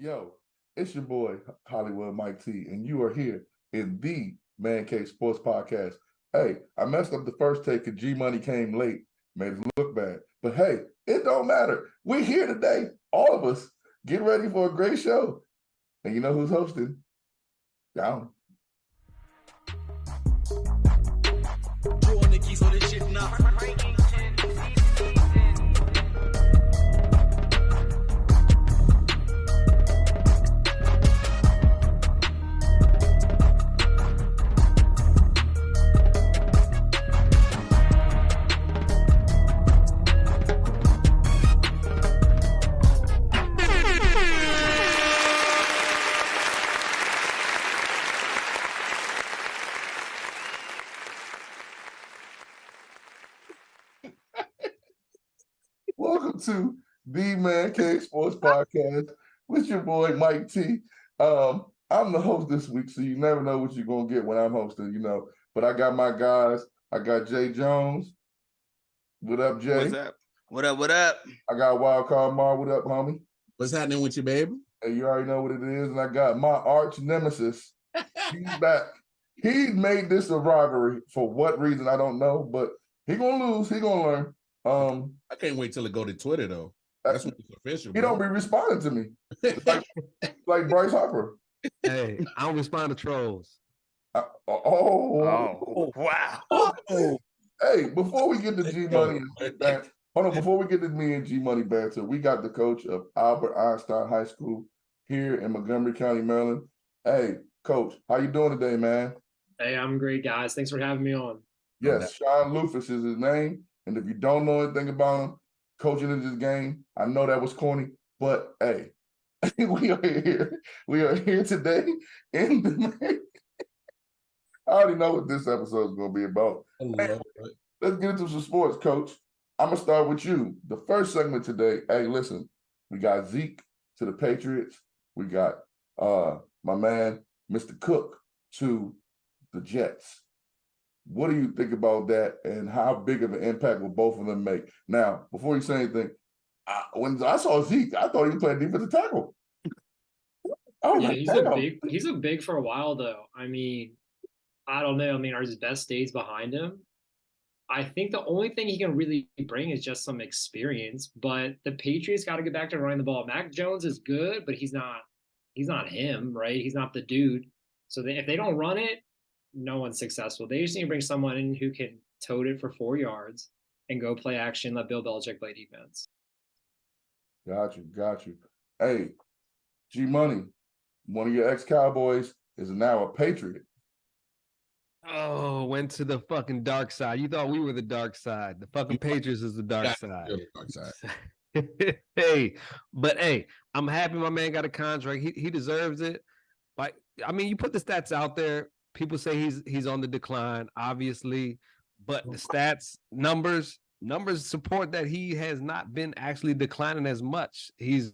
Yo, it's your boy, Hollywood Mike T, and you are here in the Man Cave Sports Podcast. Hey, I messed up the first take because G-Money came late, made it look bad. But hey, it don't matter. We're here today, all of us. Get ready for a great show. And you know who's hosting? Down. Welcome to the Man Cave Sports Podcast with your boy Mike T. I'm the host this week, so you never know what you're gonna get when I'm hosting, But I got my guys. I got Jae Jones. What up, Jay? What's up? What up? What up? I got Wild Card Mar. What up, homie? What's happening with you, baby? And you already know what it is. And I got my arch nemesis. He's back. He made this a rivalry for what reason I don't know, but he gonna lose. He gonna learn. I can't wait till it go to Twitter though. That's when it's official. He don't be responding to me. like Bryce Harper. Hey, I don't respond to trolls. Wow. Hey, before we get to G-Money before we get to me and G-Money banter, we got the coach of Albert Einstein High School here in Montgomery County, Maryland. Hey, coach, how you doing today, man? Hey, I'm great, guys. Thanks for having me on. Yes, Sean Loftus is his name. And if you don't know anything about him, coaching in this game, I know that was corny, but hey, we are here. We are here today in the I already know what this episode is going to be about. Hey, let's get into some sports, coach. I'm going to start with you. The first segment today, hey, listen, we got Zeke to the Patriots. We got my man, Mr. Cook, to the Jets. What do you think about that, and how big of an impact will both of them make? Now, before you say anything, when I saw Zeke, I thought he was playing defensive tackle. He's a big for a while though. I mean, I don't know. I mean, are his best days behind him? I think the only thing he can really bring is just some experience. But the Patriots got to get back to running the ball. Mac Jones is good, but he's not him, right? He's not the dude. So if they don't run it, no one's successful. They just need to bring someone in who can tote it for 4 yards and go play action, let Bill Belichick play defense. Got you. Hey, G-Money, one of your ex-Cowboys is now a Patriot. Oh, went to the fucking dark side. You thought we were the dark side. The fucking Patriots is the dark side. Hey, I'm happy my man got a contract. He deserves it. Like, I mean, you put the stats out there. People say he's on the decline, obviously, but the stats, numbers support that he has not been actually declining as much. He's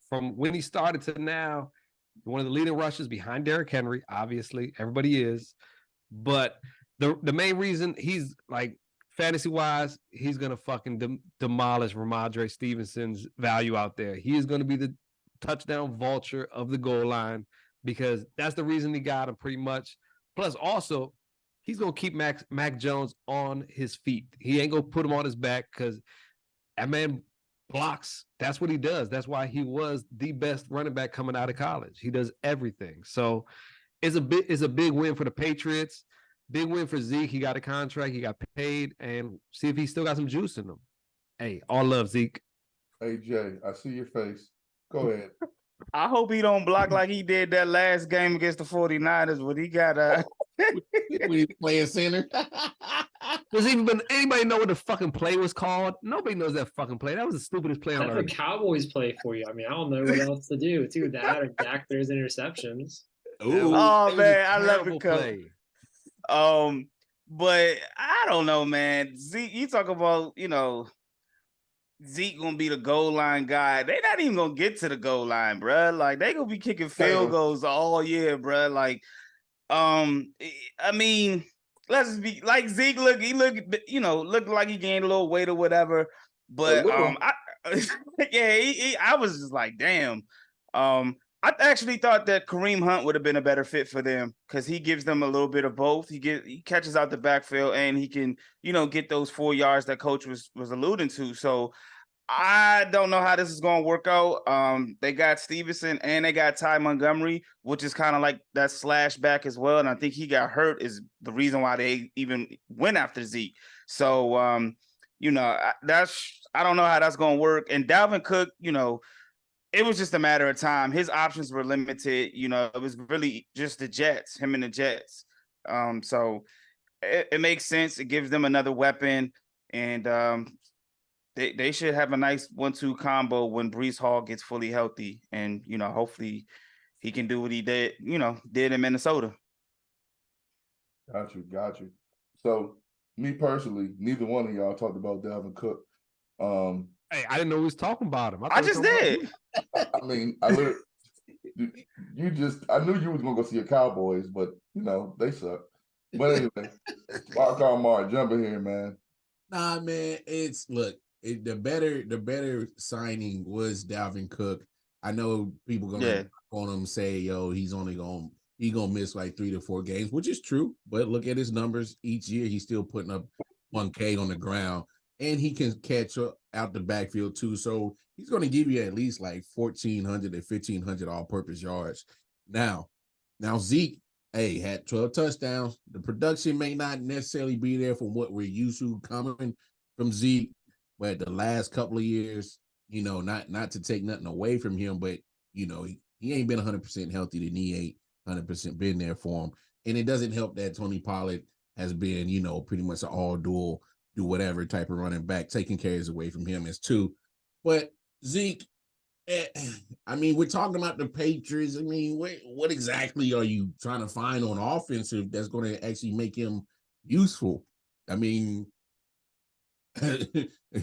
from when he started to now, one of the leading rushers behind Derrick Henry. Obviously, everybody is, but the main reason he's like fantasy wise, he's gonna fucking demolish Ramondre Stevenson's value out there. He is gonna be the touchdown vulture of the goal line, because that's the reason he got him pretty much. Plus, also, he's going to keep Mac Jones on his feet. He ain't going to put him on his back, because that man blocks. That's what he does. That's why he was the best running back coming out of college. He does everything. So it's a big win for the Patriots. Big win for Zeke. He got a contract. He got paid. And see if he still got some juice in him. Hey, all love, Zeke. Hey, Jay, I see your face. Go ahead. I hope he don't block like he did that last game against the 49ers when he got we playing center. Does anybody know what the fucking play was called? Nobody knows that fucking play. That was the stupidest play on earth. That's the Cowboys play for you. I mean, I don't know what else to do. It's either that or Dak throws interceptions. Ooh, man, I love the play. But I don't know, man. Zeke, you talk about, Zeke gonna be the goal line guy. They not even gonna get to the goal line, bro. Like, they gonna be kicking field goals all year, bro. Like, I mean, let's be like Zeke. Looked like he gained a little weight or whatever. But I was just like, damn. I actually thought that Kareem Hunt would have been a better fit for them because he gives them a little bit of both. He catches out the backfield and he can, get those 4 yards that coach was alluding to. So I don't know how this is going to work out. They got Stevenson and they got Ty Montgomery, which is kind of like that slash back as well. And I think he got hurt is the reason why they even went after Zeke. So, I don't know how that's going to work. And Dalvin Cook, it was just a matter of time. His options were limited. It was really just him and the Jets. So it makes sense. It gives them another weapon. And, They should have a nice 1-2 combo when Breece Hall gets fully healthy, and hopefully he can do what he did in Minnesota. Got you. So me personally, neither one of y'all talked about Dalvin Cook. Hey, I didn't know we was talking about him. I just did. I mean, I knew you was gonna go see your Cowboys, but they suck. But anyway, Mark Mark, jump in here, man. Nah, man, the better signing was Dalvin Cook. I know people gonna on him say, yo, he's gonna miss like 3 to 4 games, which is true. But look at his numbers each year; he's still putting up 1K on the ground, and he can catch out the backfield too. So he's gonna give you at least like 1,400 to 1,500 all-purpose yards. Now Zeke, had 12 touchdowns. The production may not necessarily be there from what we're used to coming from Zeke. But the last couple of years, not to take nothing away from him, but he ain't been 100% healthy, then he ain't 100% been there for him. And it doesn't help that Tony Pollard has been, pretty much an all dual, do whatever type of running back, taking carries away from him as too. But Zeke, we're talking about the Patriots. What exactly are you trying to find on offensive that's going to actually make him useful?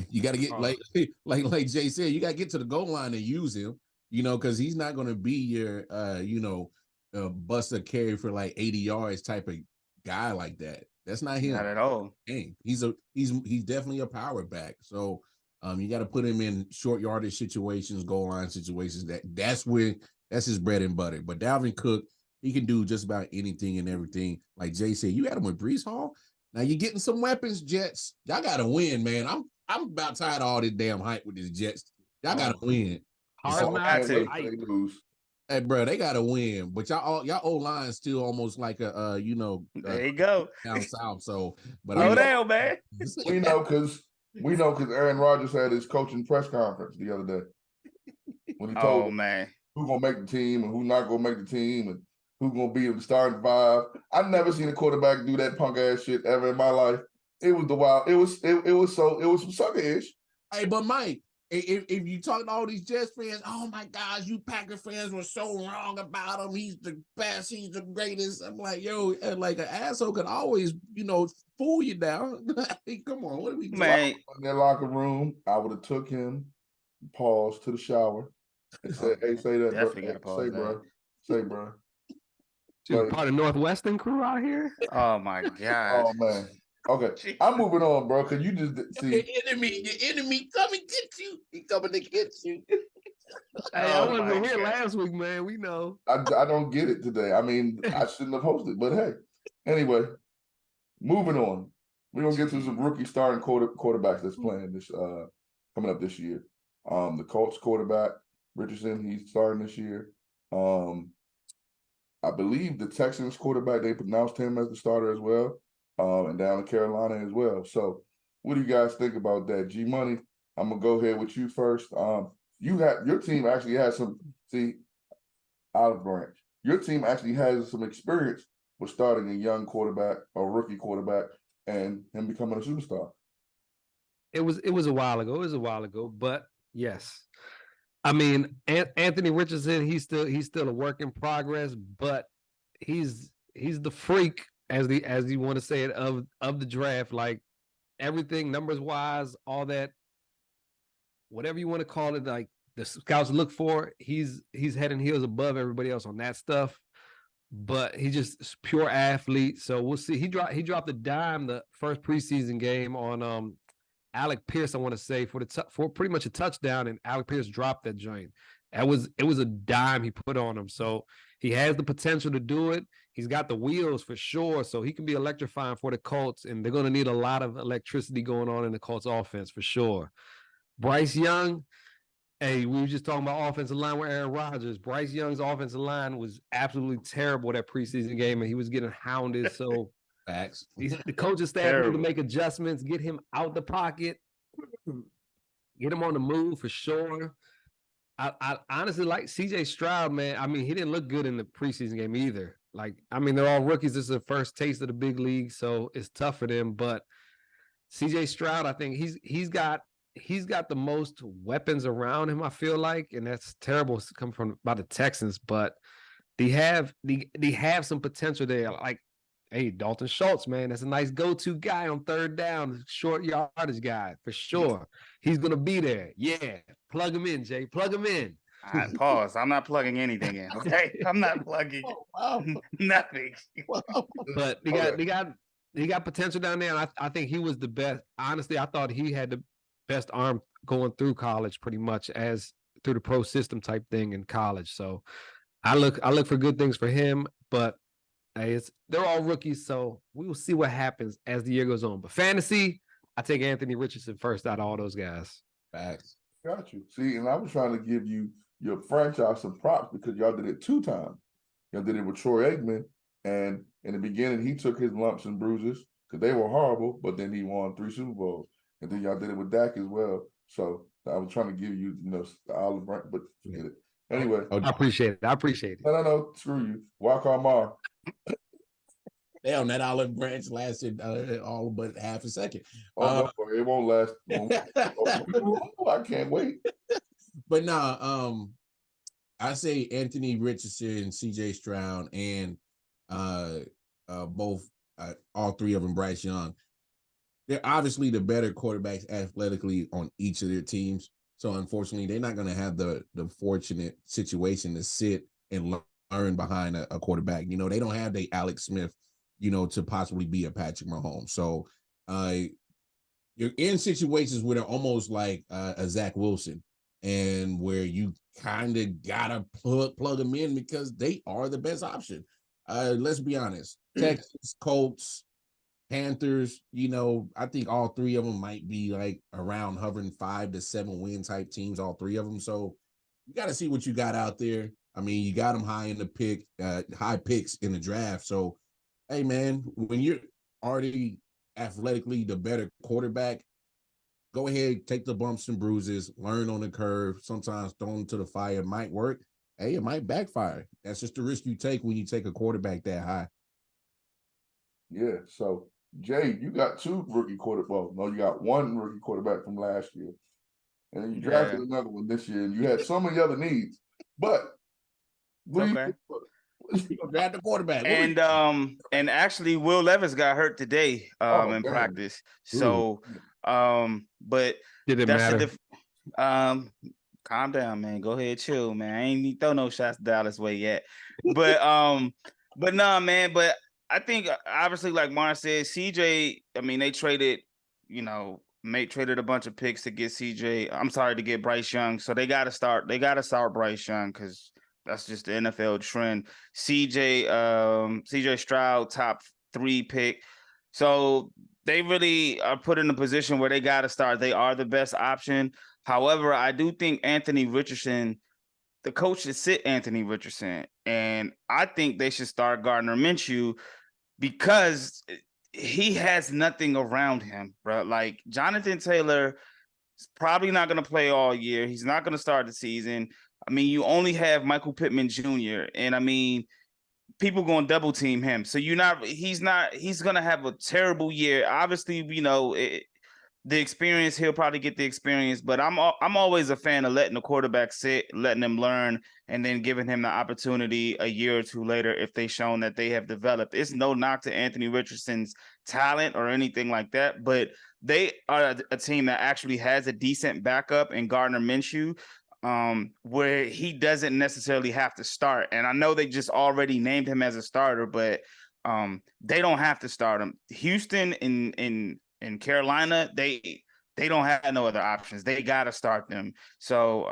You got to get like Jay said, you got to get to the goal line and use him, because he's not going to be your, bust a carry for like 80 yards type of guy like that. That's not him. Not at all. He's definitely a power back. So you got to put him in short yardage situations, goal line situations. That's his bread and butter. But Dalvin Cook, he can do just about anything and everything. Like Jay said, you had him with Breece Hall. Now you're getting some weapons, Jets. Y'all gotta win, man. I'm about tired of all this damn hype with these Jets. Y'all gotta win. Lose. Hey, bro, they gotta win. But y'all O-line still almost like there you go down south. So, but damn, man. We know because Aaron Rodgers had his coaching press conference the other day when he told man, who's gonna make the team and who's not gonna make the team and who's gonna be the starting 5. I've never seen a quarterback do that punk ass shit ever in my life. It was the wild. It was some sucker-ish. Hey, but Mike, if you talk to all these Jets fans, oh my gosh, you Packer fans were so wrong about him. He's the best. He's the greatest. I'm like, yo, like an asshole could always, fool you down. Come on, what are we doing? Man. In their locker room, I would have took him, paused to the shower, and said, "Hey, say that, bro. Say, bro." Dude, part of Northwestern crew out here. Oh my god. Oh man. Okay, I'm moving on, bro. Cause you just see your enemy coming to get you. He coming to get you. Hey, I wasn't here last week, man. We know. I don't get it today. I shouldn't have hosted, but hey. Anyway, moving on. We're gonna get to some rookie starting quarterbacks that's playing this coming up this year. The Colts quarterback Richardson, he's starting this year. I believe the Texans quarterback, they pronounced him as the starter as well, and down in Carolina as well. So what do you guys think about that? G-Money, I'm going to go ahead with you first. Your team actually has Olive Branch. Your team actually has some experience with starting a young quarterback or rookie quarterback and him becoming a superstar. It was a while ago. But yes. Anthony Richardson, he's still a work in progress, but he's the freak, as you want to say it, of the draft. Like everything numbers wise, all that, whatever you want to call it, like the scouts look for, he's head and heels above everybody else on that stuff. But he's just pure athlete. So we'll see. He dropped a dime the first preseason game on Alec Pierce, I want to say, for pretty much a touchdown, and Alec Pierce dropped that joint. it was a dime he put on him. So he has the potential to do it. He's got the wheels for sure. So he can be electrifying for the Colts, and they're going to need a lot of electricity going on in the Colts offense for sure. Bryce Young, hey, we were just talking about offensive line with Aaron Rodgers. Bryce Young's offensive line was absolutely terrible that preseason game, and he was getting hounded. So Facts. the coaching staff need to make adjustments, get him out the pocket, get him on the move for sure. I honestly like CJ Stroud, man. I mean, he didn't look good in the preseason game either. Like, I mean, they're all rookies. This is the first taste of the big league, so it's tough for them. But CJ Stroud, I think he's got the most weapons around him, I feel like, and that's terrible to come from by the Texans, but they have some potential there. Like, hey, Dalton Schultz, man, that's a nice go-to guy on third down, short yardage guy for sure. He's gonna be there. Yeah, plug him in, Jay. Plug him in. Pause. I'm not plugging anything in. Okay, I'm not plugging nothing. But they got potential down there, and I think he was the best. Honestly, I thought he had the best arm going through college, pretty much as through the pro system type thing in college. So I look for good things for him, but hey, they're all rookies, so we will see what happens as the year goes on. But fantasy, I take Anthony Richardson first out of all those guys. Facts. Got you. See, and I was trying to give you your franchise some props because y'all did it 2 times. Y'all did it with Troy Aikman, and in the beginning, he took his lumps and bruises because they were horrible, but then he won 3 Super Bowls. And then y'all did it with Dak as well. So I was trying to give you, the olive branch, but forget it. Anyway. I appreciate it. No. Screw you. Walk on Mar. Damn, that olive branch lasted all but half a second. It won't last long. I can't wait. But I say Anthony Richardson, CJ Stroud, and both all 3 of them, Bryce Young. They're obviously the better quarterbacks athletically on each of their teams. So unfortunately, they're not going to have the fortunate situation to sit and learn behind a quarterback. They don't have the Alex Smith, to possibly be a Patrick Mahomes. So you're in situations where they're almost like a Zach Wilson, and where you kind of gotta plug them in because they are the best option. Let's be honest. Texans, Colts, Panthers, I think all 3 of them might be like around hovering 5 to 7 win type teams, all 3 of them. So you got to see what you got out there. I mean, you got them high picks in the draft. So, hey, man, when you're already athletically the better quarterback, go ahead, take the bumps and bruises, learn on the curve. Sometimes throwing to the fire might work. Hey, it might backfire. That's just the risk you take when you take a quarterback that high. Yeah, so Jay, you got 2 rookie quarterbacks. Well, no, you got 1 rookie quarterback from last year. And then you drafted another one this year, and you had so many other needs. But what do you think? Draft the quarterback. And actually Will Levis got hurt today in practice. So but did it matter? Calm down, man. Go ahead, chill, man. I ain't need to throw no shots Dallas way yet. But nah, man, but I think obviously, like Mar said, CJ, I mean, they traded, traded a bunch of picks to get to get Bryce Young. So they gotta start Bryce Young because that's just the NFL trend. CJ Stroud, top 3 pick. So they really are put in a position where they gotta start. They are the best option. However, I do think Anthony Richardson, the coach should sit Anthony Richardson. And I think they should start Gardner Minshew because he has nothing around him, bro. Like Jonathan Taylor is probably not going to play all year. He's not going to start the season. I mean, you only have Michael Pittman Jr. And I mean, people going to double team him. So he's going to have a terrible year. Obviously, the experience, he'll probably get the experience, but I'm always a fan of letting the quarterback sit, letting him learn, and then giving him the opportunity a year or 2 later if they've shown that they have developed. It's no knock to Anthony Richardson's talent or anything like that, but they are a team that actually has a decent backup in Gardner Minshew, where he doesn't necessarily have to start. And I know they just already named him as a starter, but they don't have to start him. Houston in Carolina, they they don't have no other options. They got to start them. So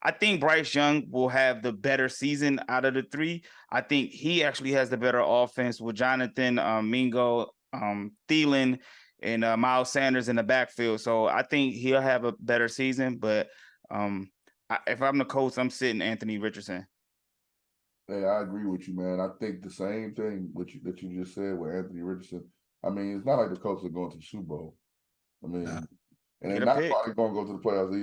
I think Bryce Young will have the better season out of the three. I think he actually has the better offense with Jonathan Mingo, Thielen, and Miles Sanders in the backfield. So I think he'll have a better season. But if I'm the coach, I'm sitting Anthony Richardson. Hey, I agree with you, man. I think the same thing that you just said with Anthony Richardson. I mean, it's not like the Colts are going to the Super Bowl. I mean, and they're not probably going to go to the playoffs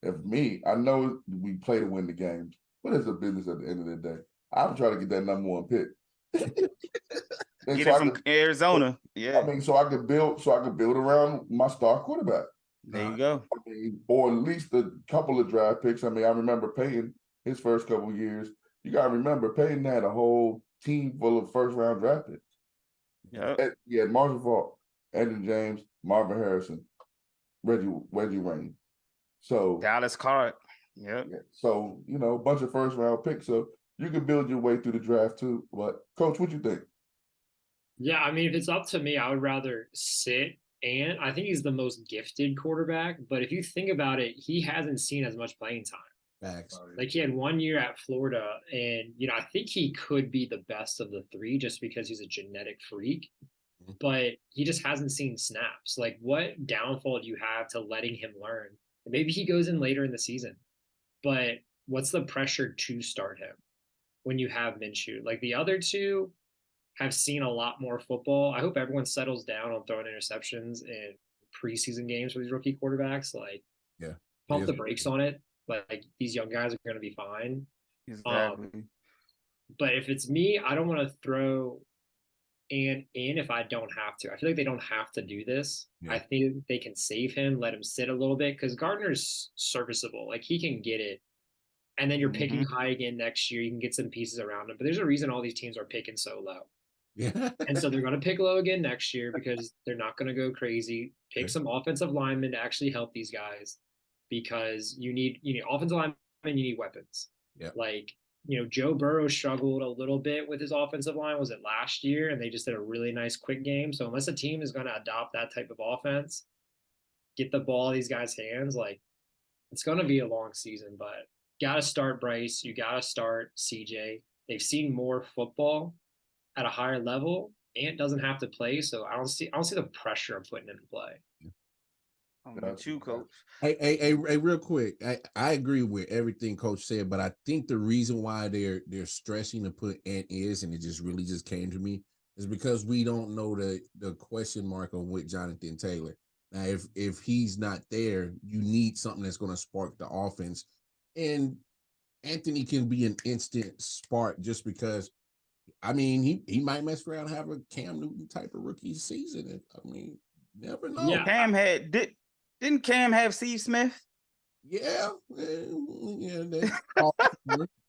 either. I know we play to win the games, but it's a business at the end of the day. I'm trying to get that number one pick. Get it from Arizona. Yeah. I mean, so I could build around my star quarterback. There you go. I mean, or at least a couple of draft picks. I mean, I remember Peyton his first couple of years. You got to remember, Peyton had a whole team full of first-round draft picks. Yeah. He had Marshall Faulk, Andrew James, Marvin Harrison, Reggie Wayne. So Dallas Clark. Yep. Yeah. So, a bunch of first-round picks. So you can build your way through the draft too. But, Coach, what you think? Yeah, I mean, if it's up to me, I would rather sit. And I think he's the most gifted quarterback. But if you think about it, he hasn't seen as much playing time. Facts. Like he had 1 year at Florida, and I think he could be the best of the three just because he's a genetic freak. But he just hasn't seen snaps. Like, what downfall do you have to letting him learn? And maybe he goes in later in the season, but what's the pressure to start him when you have Minshew? Like the other two have seen a lot more football. I hope everyone settles down on throwing interceptions in preseason games for these rookie quarterbacks. Like, pump the brakes on it. Like these young guys are going to be fine. Exactly. But if it's me, I don't want to throw in if I don't have to. I feel like they don't have to do this. I think they can save him, let him sit a little bit because Gardner's serviceable. Like he can get it. And then you're picking high again next year. You can get some pieces around him. But there's a reason all these teams are picking so low. Yeah. And so they're going to pick low again next year because they're not going to go crazy. Pick some offensive linemen to actually help these guys. Because you need offensive linemen, you need weapons. Yeah. Like, Joe Burrow struggled a little bit with his offensive line, was it last year? And they just did a really nice quick game. So unless a team is going to adopt that type of offense, get the ball in these guys' hands, like it's going to be a long season, but got to start Bryce. You got to start CJ. They've seen more football at a higher level. Ant doesn't have to play. So I don't see the pressure of putting him to play. I'm with you, Coach. Hey, real quick. I agree with everything Coach said, but I think the reason why they're stressing to put Ant is, and it just came to me, is because we don't know the question mark on with Jonathan Taylor. Now, if he's not there, you need something that's going to spark the offense, and Anthony can be an instant spark just because. I mean, he might mess around and have a Cam Newton type of rookie season. I mean, never know. Yeah, Cam didn't Cam have Steve Smith? Yeah.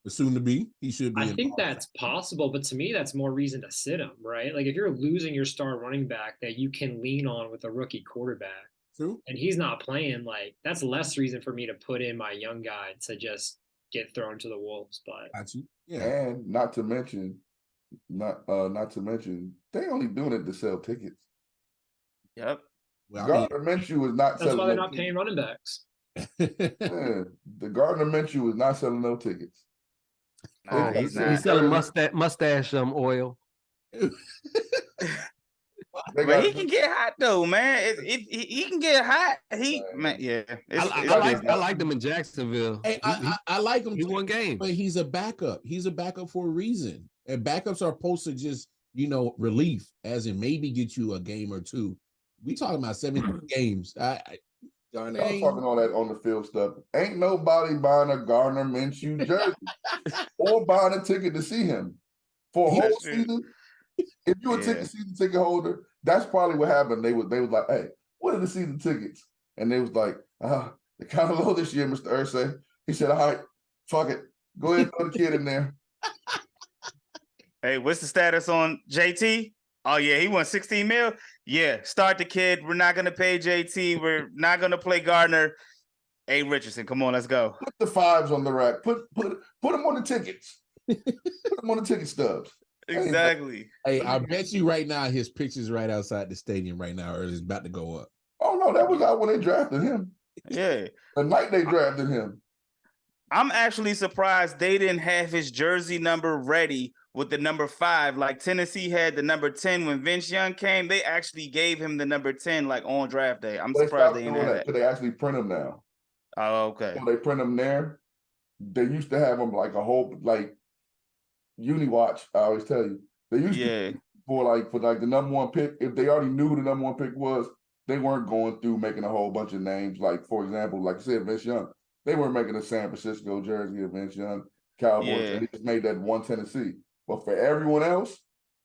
Soon to be. He should be. I think that's possible, but to me, that's more reason to sit him, right? Like if you're losing your star running back that you can lean on with a rookie quarterback, true, and he's not playing, like that's less reason for me to put in my young guy to just get thrown to the wolves. But and not to mention, they only doing it to sell tickets. Yep. Well, Gardner Minshew is not. That's why they're not paying running backs. The Gardner Minshew is not selling no tickets. No, he's selling mustache oil. But he can get hot though, man. He can get hot. I like him in Jacksonville. Hey, I like him. He won games, but he's a backup. He's a backup for a reason. And backups are supposed to just relief, as in maybe get you a game or two. We talking about 17 games. I'm talking all that on the field stuff. Ain't nobody buying a Gardner Minshew jersey or buying a ticket to see him for a whole season. If you're a season ticket holder, that's probably what happened. They was like, "Hey, what are the season tickets?" And they was like, "They're kind of low this year, Mr. Irsay." He said, "All right, fuck it, go ahead and throw the kid in there." Hey, what's the status on JT? Oh yeah, he won 16 mil. Yeah, start the kid. We're not gonna pay JT. We're not gonna play Gardner. Hey Richardson, come on, let's go. Put the fives on the rack. Put them on the tickets. Put them on the ticket stubs. Exactly. Hey, I bet you right now his picture's right outside the stadium right now, or it's about to go up. Oh no, that was out when they drafted him. Yeah. The night they drafted him. I'm actually surprised they didn't have his jersey number ready with the number 5. Like Tennessee had the number 10 when Vince Young came. They actually gave him the number 10 like on draft day. I'm surprised they didn't have that. Because they actually print them now. Oh, okay. So they print them there. They used to have them like a whole like Uniwatch. I always tell you they used to for like the number 1 pick. If they already knew who the number 1 pick was, they weren't going through making a whole bunch of names. Like for example, like I said, Vince Young. They weren't making a San Francisco jersey of Vince Young, Cowboys, and they just made that one Tennessee. But for everyone else,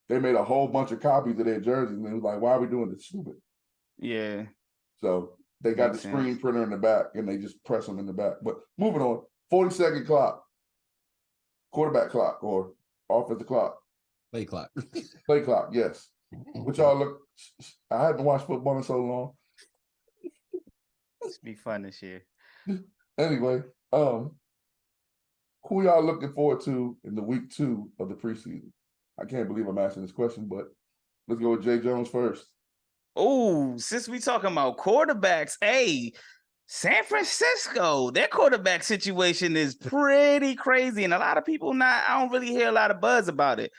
they made a whole bunch of copies of their jerseys, and it was like, why are we doing this stupid? Yeah. So they got the screen printer in the back, and they just press them in the back. But moving on, 40-second clock, quarterback clock, or offensive clock. Play clock. Play clock, yes. Which y'all look, I haven't watched football in so long. It's be fun this year. Anyway, who y'all looking forward to in the week 2 of the preseason? I can't believe I'm asking this question, but let's go with Jae Jones first. Oh, since we talking about quarterbacks, hey, San Francisco, their quarterback situation is pretty crazy, and a lot of people I don't really hear a lot of buzz about it.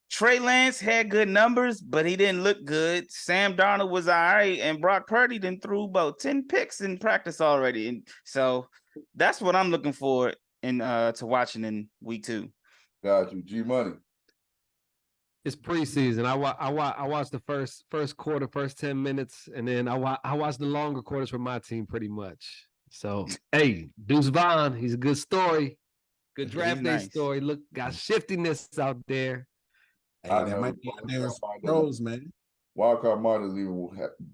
Trey Lance had good numbers, but he didn't look good. Sam Darnold was all right, and Brock Purdy then threw about 10 picks in practice already. And so that's what I'm looking for to watching in week 2. Got you, G Money. It's preseason. I watched the first quarter, first 10 minutes, and then I watched the longer quarters for my team pretty much. So hey, Deuce Vaughn, he's a good story, good draft day story. Look, got shiftiness out there. Hey, that might be out there in pros, man. Wildcard Martin even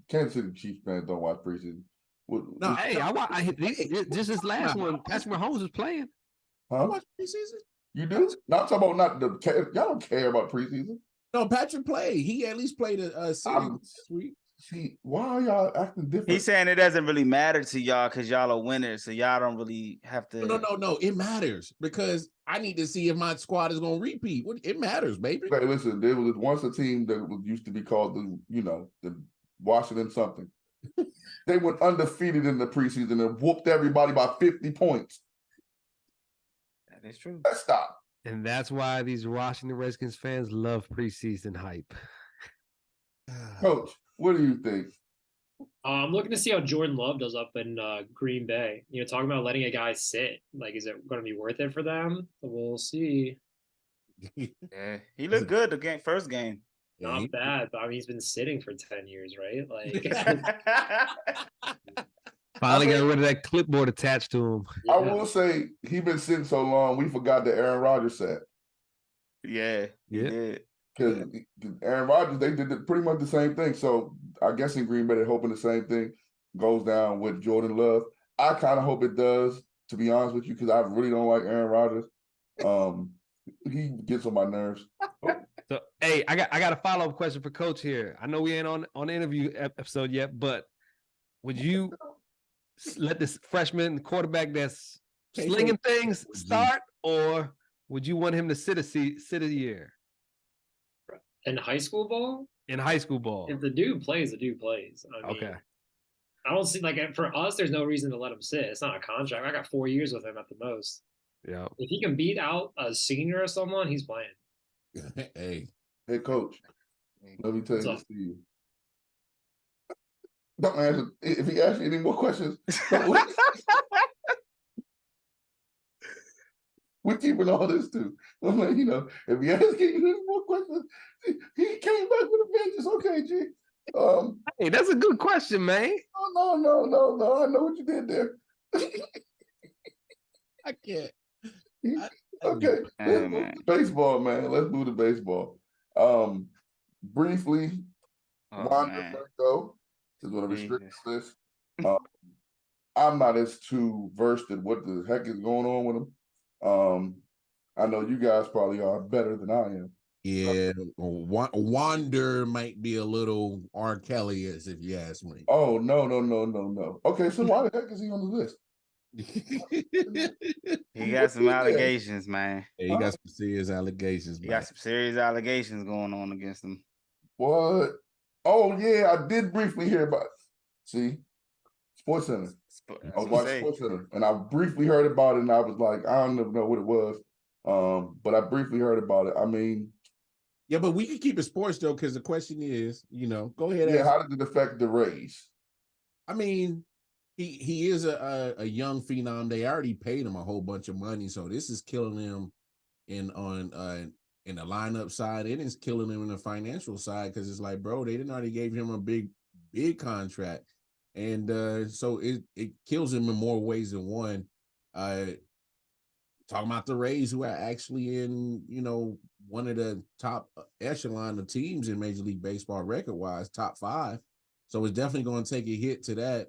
Kansas City Chiefs fans don't watch preseason. No, hey, just this last one, Patrick Mahomes was playing. Huh? I watch preseason. You do? Not talking about y'all don't care about preseason. No, Patrick played. He at least played a series this week. See, why are y'all acting different? He's saying it doesn't really matter to y'all because y'all are winners, so y'all don't really have to. No. It matters because I need to see if my squad is going to repeat. It matters, baby. Okay, listen, there was once a team that used to be called the Washington something. They went undefeated in the preseason and whooped everybody by 50 points. That is true. Let's stop. And that's why these Washington Redskins fans love preseason hype. Coach, what do you think? I'm looking to see how Jordan Love does up in Green Bay. Talking about letting a guy sit. Like, is it going to be worth it for them? We'll see. Yeah, he looked good the first game. Not bad, but I mean, he's been sitting for 10 years, right? Like, finally got rid of that clipboard attached to him. I will say he's been sitting so long, we forgot that Aaron Rodgers sat. Yeah, he did. Because Aaron Rodgers, they did pretty much the same thing. So I guess in Green Bay, they're hoping the same thing goes down with Jordan Love. I kind of hope it does, to be honest with you, because I really don't like Aaron Rodgers. He gets on my nerves. So, hey, I got a follow-up question for Coach here. I know we ain't on the interview episode yet, but would you let this freshman quarterback that's slinging things start, or would you want him to sit a year? In high school ball? In high school ball. If the dude plays, the dude plays. I mean, okay. I don't see, like, for us, there's no reason to let him sit. It's not a contract. I got 4 years with him at the most. Yeah. If he can beat out a senior or someone, he's playing. Hey, Coach, let me tell you this to you. Don't answer. If he asks you any more questions, we're keeping all this too. I'm like, if he asks you any more questions, he came back with a vengeance. Okay, G. Hey, that's a good question, man. No. I know what you did there. I can't. Okay, let's move to baseball, man. Let's move to baseball. Briefly, Wanda Franco is going to restrict this. I'm not as too versed in what the heck is going on with him. I know you guys probably are better than I am. Yeah, Wander might be a little R. Kelly, as if you ask me. Oh, no. Okay, so why the heck is he on the list? He got some allegations, man. Yeah, he got some serious allegations. He got some serious allegations going on against him. What? Oh, yeah, I did briefly hear about it. See, Sports Center. That's I was what I'm watching saying. Sports Center, and I briefly heard about it, and I was like, I don't even know what it was, but I briefly heard about it. I mean, Yeah, but we can keep it sports though, because the question is, go ahead. yeah, how does it affect the Rays? I mean, he is a young phenom. They already paid him a whole bunch of money, so this is killing him in the lineup side. It is killing him in the financial side because it's like, bro, they didn't already gave him a big contract, and so it kills him in more ways than one. Talking about the Rays, who are actually in one of the top echelon of teams in Major League Baseball record wise, top 5. So it's definitely going to take a hit to that.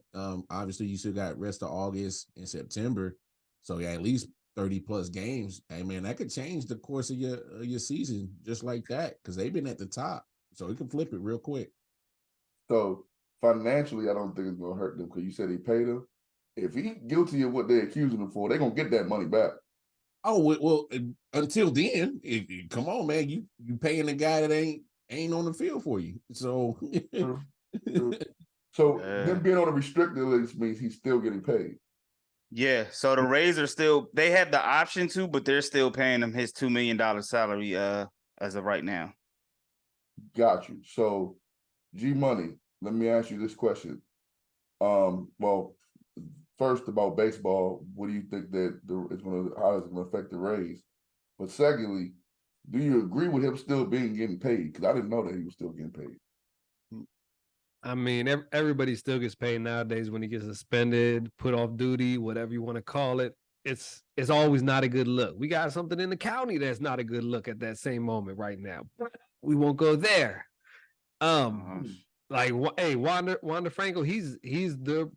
Obviously, you still got rest of August and September, so yeah, at least 30 plus games. Hey man, that could change the course of your season just like that because they've been at the top, so it can flip it real quick. So financially, I don't think it's going to hurt them because you said he paid him. If he's guilty of what they're accusing him for, they're going to get that money back. Oh well, until then, come on, man, you paying the guy that ain't on the field for you. So, True. So him being on a restricted list means he's still getting paid. Yeah, so the Rays are still, they have the option to, but they're still paying him his $2 million salary as of right now. Got you. So G Money, let me ask you this question. Well, first about baseball, what do you think that how is it gonna affect the Rays? But secondly, do you agree with him still getting paid? Because I didn't know that he was still getting paid. I mean, everybody still gets paid nowadays when he gets suspended, put off duty, whatever you want to call it. It's always not a good look. We got something in the county that's not a good look at that same moment right now. We won't go there. Like, hey, Wander Franco, he's the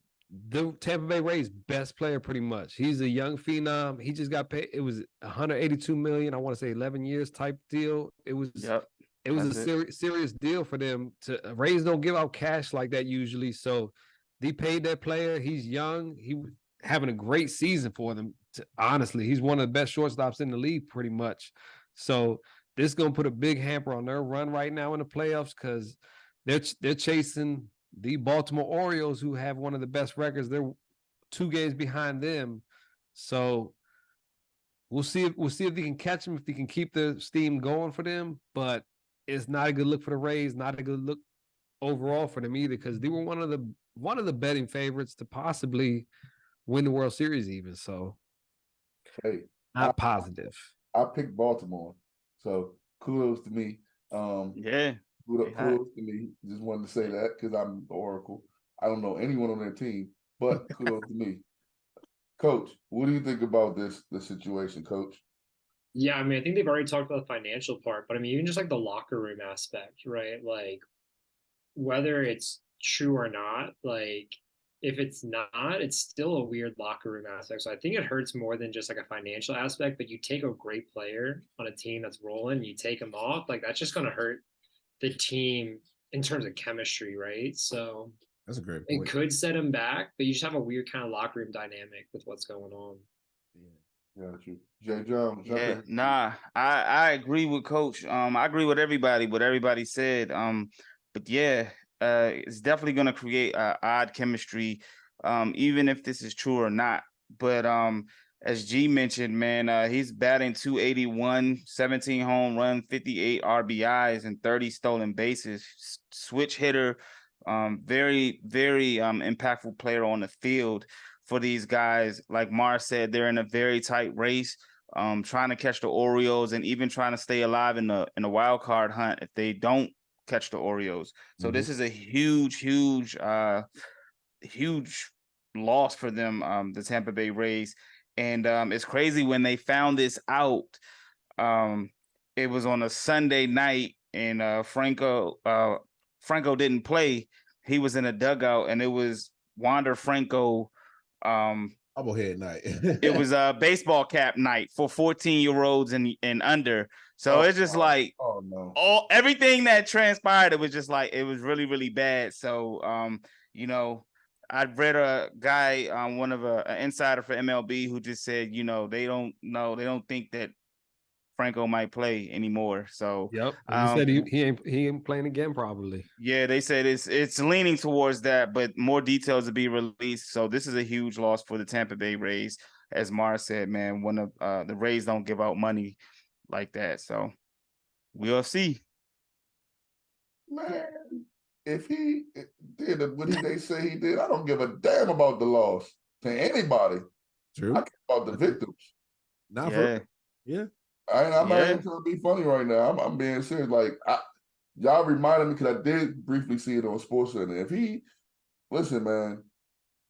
Tampa Bay Rays best player pretty much. He's a young phenom. He just got paid. It was $182 million. I want to say 11 years type deal. It was a serious deal for them. Rays don't give out cash like that usually. So they paid that player. He's young. He having a great season for them. Honestly, he's one of the best shortstops in the league pretty much. So this is going to put a big hamper on their run right now in the playoffs because they're chasing the Baltimore Orioles, who have one of the best records. They're 2 games behind them. So we'll see if they can catch them, if they can keep the steam going for them. But it's not a good look for the Rays, not a good look overall for them either, because they were one of the betting favorites to possibly win the World Series even. So not positive. I picked Baltimore. So kudos to me. Kudos to me. Just wanted to say that because I'm the Oracle. I don't know anyone on their team, but kudos to me. Coach, what do you think about this situation, Coach? Yeah, I mean, I think they've already talked about the financial part, but I mean, even just like the locker room aspect, right? Like, whether it's true or not, like, if it's not, it's still a weird locker room aspect. So I think it hurts more than just like a financial aspect, but you take a great player on a team that's rolling, you take him off, like, that's just going to hurt the team in terms of chemistry, right? So that's a great point. It could set him back, but you just have a weird kind of locker room dynamic with what's going on. Yeah, got you. Jae Jones. Yeah, I agree with Coach. I agree with everybody, what everybody said. But yeah, it's definitely gonna create odd chemistry, even if this is true or not. But as G mentioned, man, he's batting .281, 17 home run, 58 RBIs, and 30 stolen bases. Switch hitter, very, very impactful player on the field for these guys. Like Mars said, they're in a very tight race, trying to catch the Orioles and even trying to stay alive in the wild card hunt if they don't catch the Orioles. So this is a huge loss for them, the Tampa Bay Rays. And it's crazy when they found this out. It was on a Sunday night, and Franco didn't play. He was in a dugout, and it was Wander Franco. Bobblehead night. It was a baseball cap night for 14-year-olds and under. So it's just like, everything that transpired, it was just like, it was really, really bad. So, I've read a guy, one of an insider for MLB, who just said, they don't think that Franco might play anymore. So yep, he said he ain't playing again probably. Yeah, they said it's leaning towards that, but more details to be released. So this is a huge loss for the Tampa Bay Rays. As Mara said, man, one of the Rays don't give out money like that. So we'll see. Man, if he did what they say he did, I don't give a damn about the loss to anybody. True. I care about the victims. Not Yeah. yeah. I'm not even trying to be funny right now. I'm being serious. Like, y'all reminded me because I did briefly see it on SportsCenter. If he, listen, man,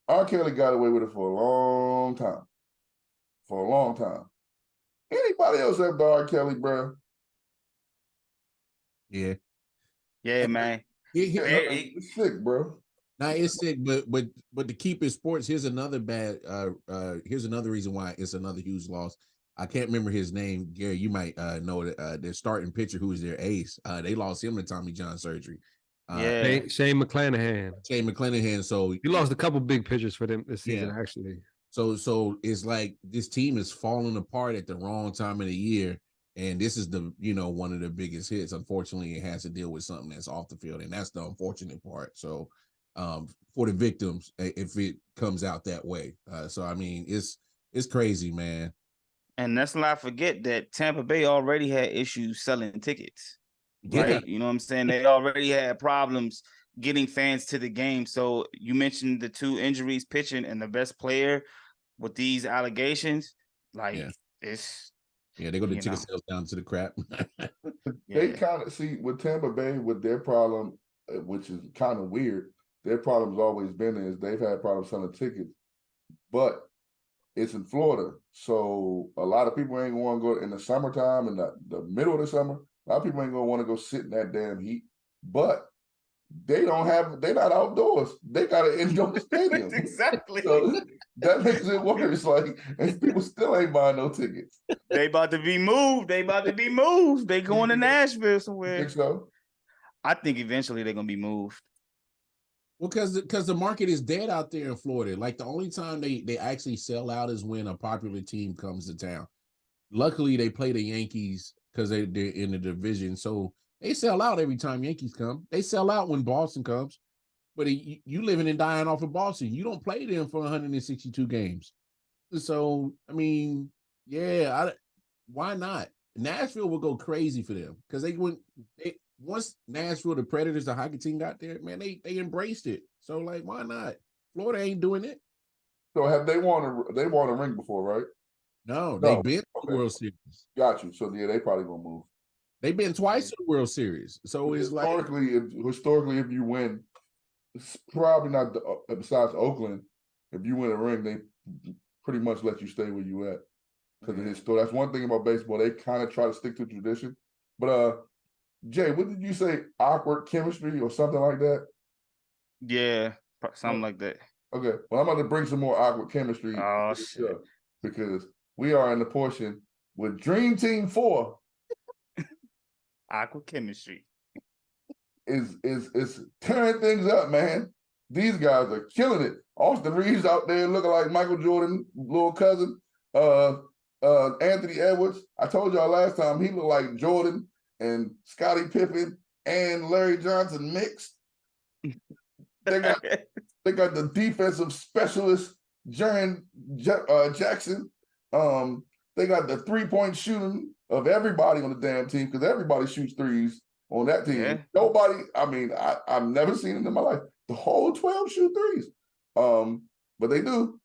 R. Kelly got away with it for a long time. For a long time. Anybody else after R. Kelly, bro? Yeah. Yeah, man. It's sick, bro. Now it's sick, but to keep it sports, here's another here's another reason why it's another huge loss. I can't remember his name. Gary, you might know that their starting pitcher, who is their ace. They lost him to Tommy John surgery. Shane McClanahan. Shane McClanahan. So he lost a couple big pitchers for them this season, actually. So it's like this team is falling apart at the wrong time of the year. And this is one of the biggest hits. Unfortunately, it has to deal with something that's off the field, and that's the unfortunate part. So for the victims, if it comes out that way. So I mean, it's crazy, man. And let's not forget that Tampa Bay already had issues selling tickets. Right? Yeah. You know what I'm saying? They already had problems getting fans to the game. So you mentioned the two injuries, pitching and the best player with these allegations. It's they're going to ticket sales down to the crap. They kind of see with Tampa Bay with their problem, which is kind of weird. Their problem's always been is they've had problems selling tickets, but it's in Florida, so a lot of people ain't going to want to go in the summertime and the middle of the summer. A lot of people ain't going to want to go sit in that damn heat, but they're not outdoors. They got an indoor stadium. Exactly. So that makes it worse. Like, and people still ain't buying no tickets. They about to be moved. They going to Nashville somewhere. You think so? I think eventually they're going to be moved. Well, because the market is dead out there in Florida. Like the only time they actually sell out is when a popular team comes to town. Luckily, they play the Yankees because they're in the division, so they sell out every time Yankees come. They sell out when Boston comes, but you living and dying off of Boston. You don't play them for 162 games. So I mean, why not? Nashville will go crazy for them because once Nashville, the Predators, the hockey team got there, man, they embraced it. So like, why not? Florida ain't doing it. So have they won a ring before, right? No, they've been to the World Series. Got you. So yeah, they probably gonna move. They've been twice to the World Series. So it's historically, if you win, it's probably not besides Oakland. If you win a ring, they pretty much let you stay where you at because of his story. That's one thing about baseball. They kind of try to stick to tradition. But Jay, what did you say? Awkward chemistry or something like that? Yeah, something like that. Okay. Well, I'm about to bring some more awkward chemistry. Oh shit! Because we are in the portion with Dream Team 4. Awkward chemistry is tearing things up, man. These guys are killing it. Austin Reeves out there looking like Michael Jordan, little cousin. Anthony Edwards. I told y'all last time he looked like Jordan and Scottie Pippen and Larry Johnson mixed. They got the defensive specialist Jaren Jackson. They got the 3-point shooting of everybody on the damn team because everybody shoots threes on that team. Yeah. Nobody, I mean, I've never seen it in my life. The whole 12 shoot threes. But they do.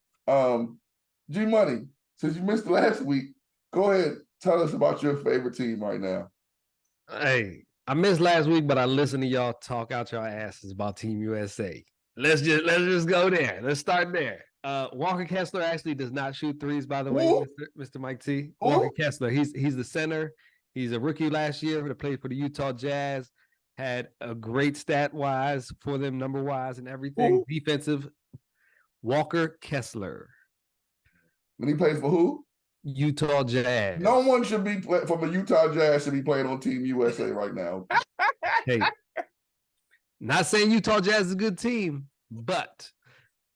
G Money, since you missed last week, go ahead, tell us about your favorite team right now. Hey, I missed last week, but I listened to y'all talk out your asses about Team USA. Let's just go there. Let's start there. Walker Kessler actually does not shoot threes, by the way, Mr. Mike T. Walker Kessler, he's the center. He's a rookie last year that played for the Utah Jazz. Had a great stat-wise for them, number-wise and everything. Defensive. Walker Kessler. When he plays for who? Utah Jazz. No one should be from the Utah Jazz should be playing on Team USA right now. Hey, not saying Utah Jazz is a good team, but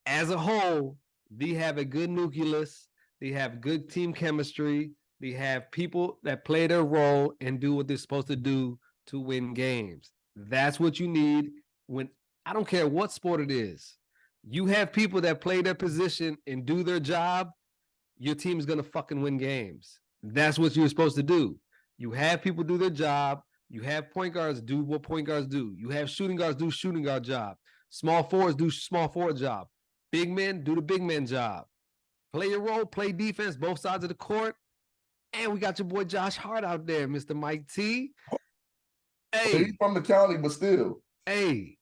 as a whole, they have a good nucleus. They have good team chemistry. They have people that play their role and do what they're supposed to do to win games. That's what you need when I don't care what sport it is. You have people that play their position and do their job, your team is going to fucking win games. That's what you're supposed to do. You have people do their job. You have point guards do what point guards do. You have shooting guards do shooting guard job. Small forwards do small forward job. Big men do the big men job. Play your role, play defense, both sides of the court. And we got your boy Josh Hart out there, Mr. Mike T. Hey, he's from the county, but still. Hey,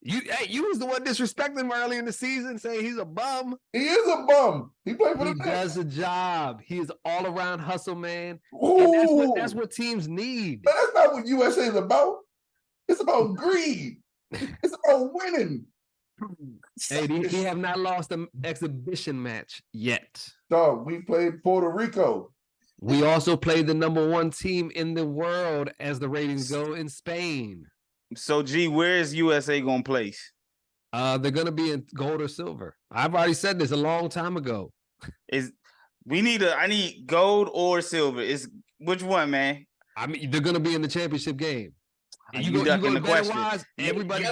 you was the one disrespecting him early in the season, saying he's a bum. He is a bum. He played for the He does a job. He is all around hustle, man. Ooh. And that's what teams need. But that's not what USA is about. It's about greed. It's about winning. Hey, he have not lost an exhibition match yet. Dog, we played Puerto Rico. We also played the #1 team in the world as the ratings go in Spain. So, G, where is USA going to place? They're going to be in gold or silver. I've already said this a long time ago. I need gold or silver. Is which one, man? I mean, they're going to be in the championship game. You ducking the question. Wise, everybody,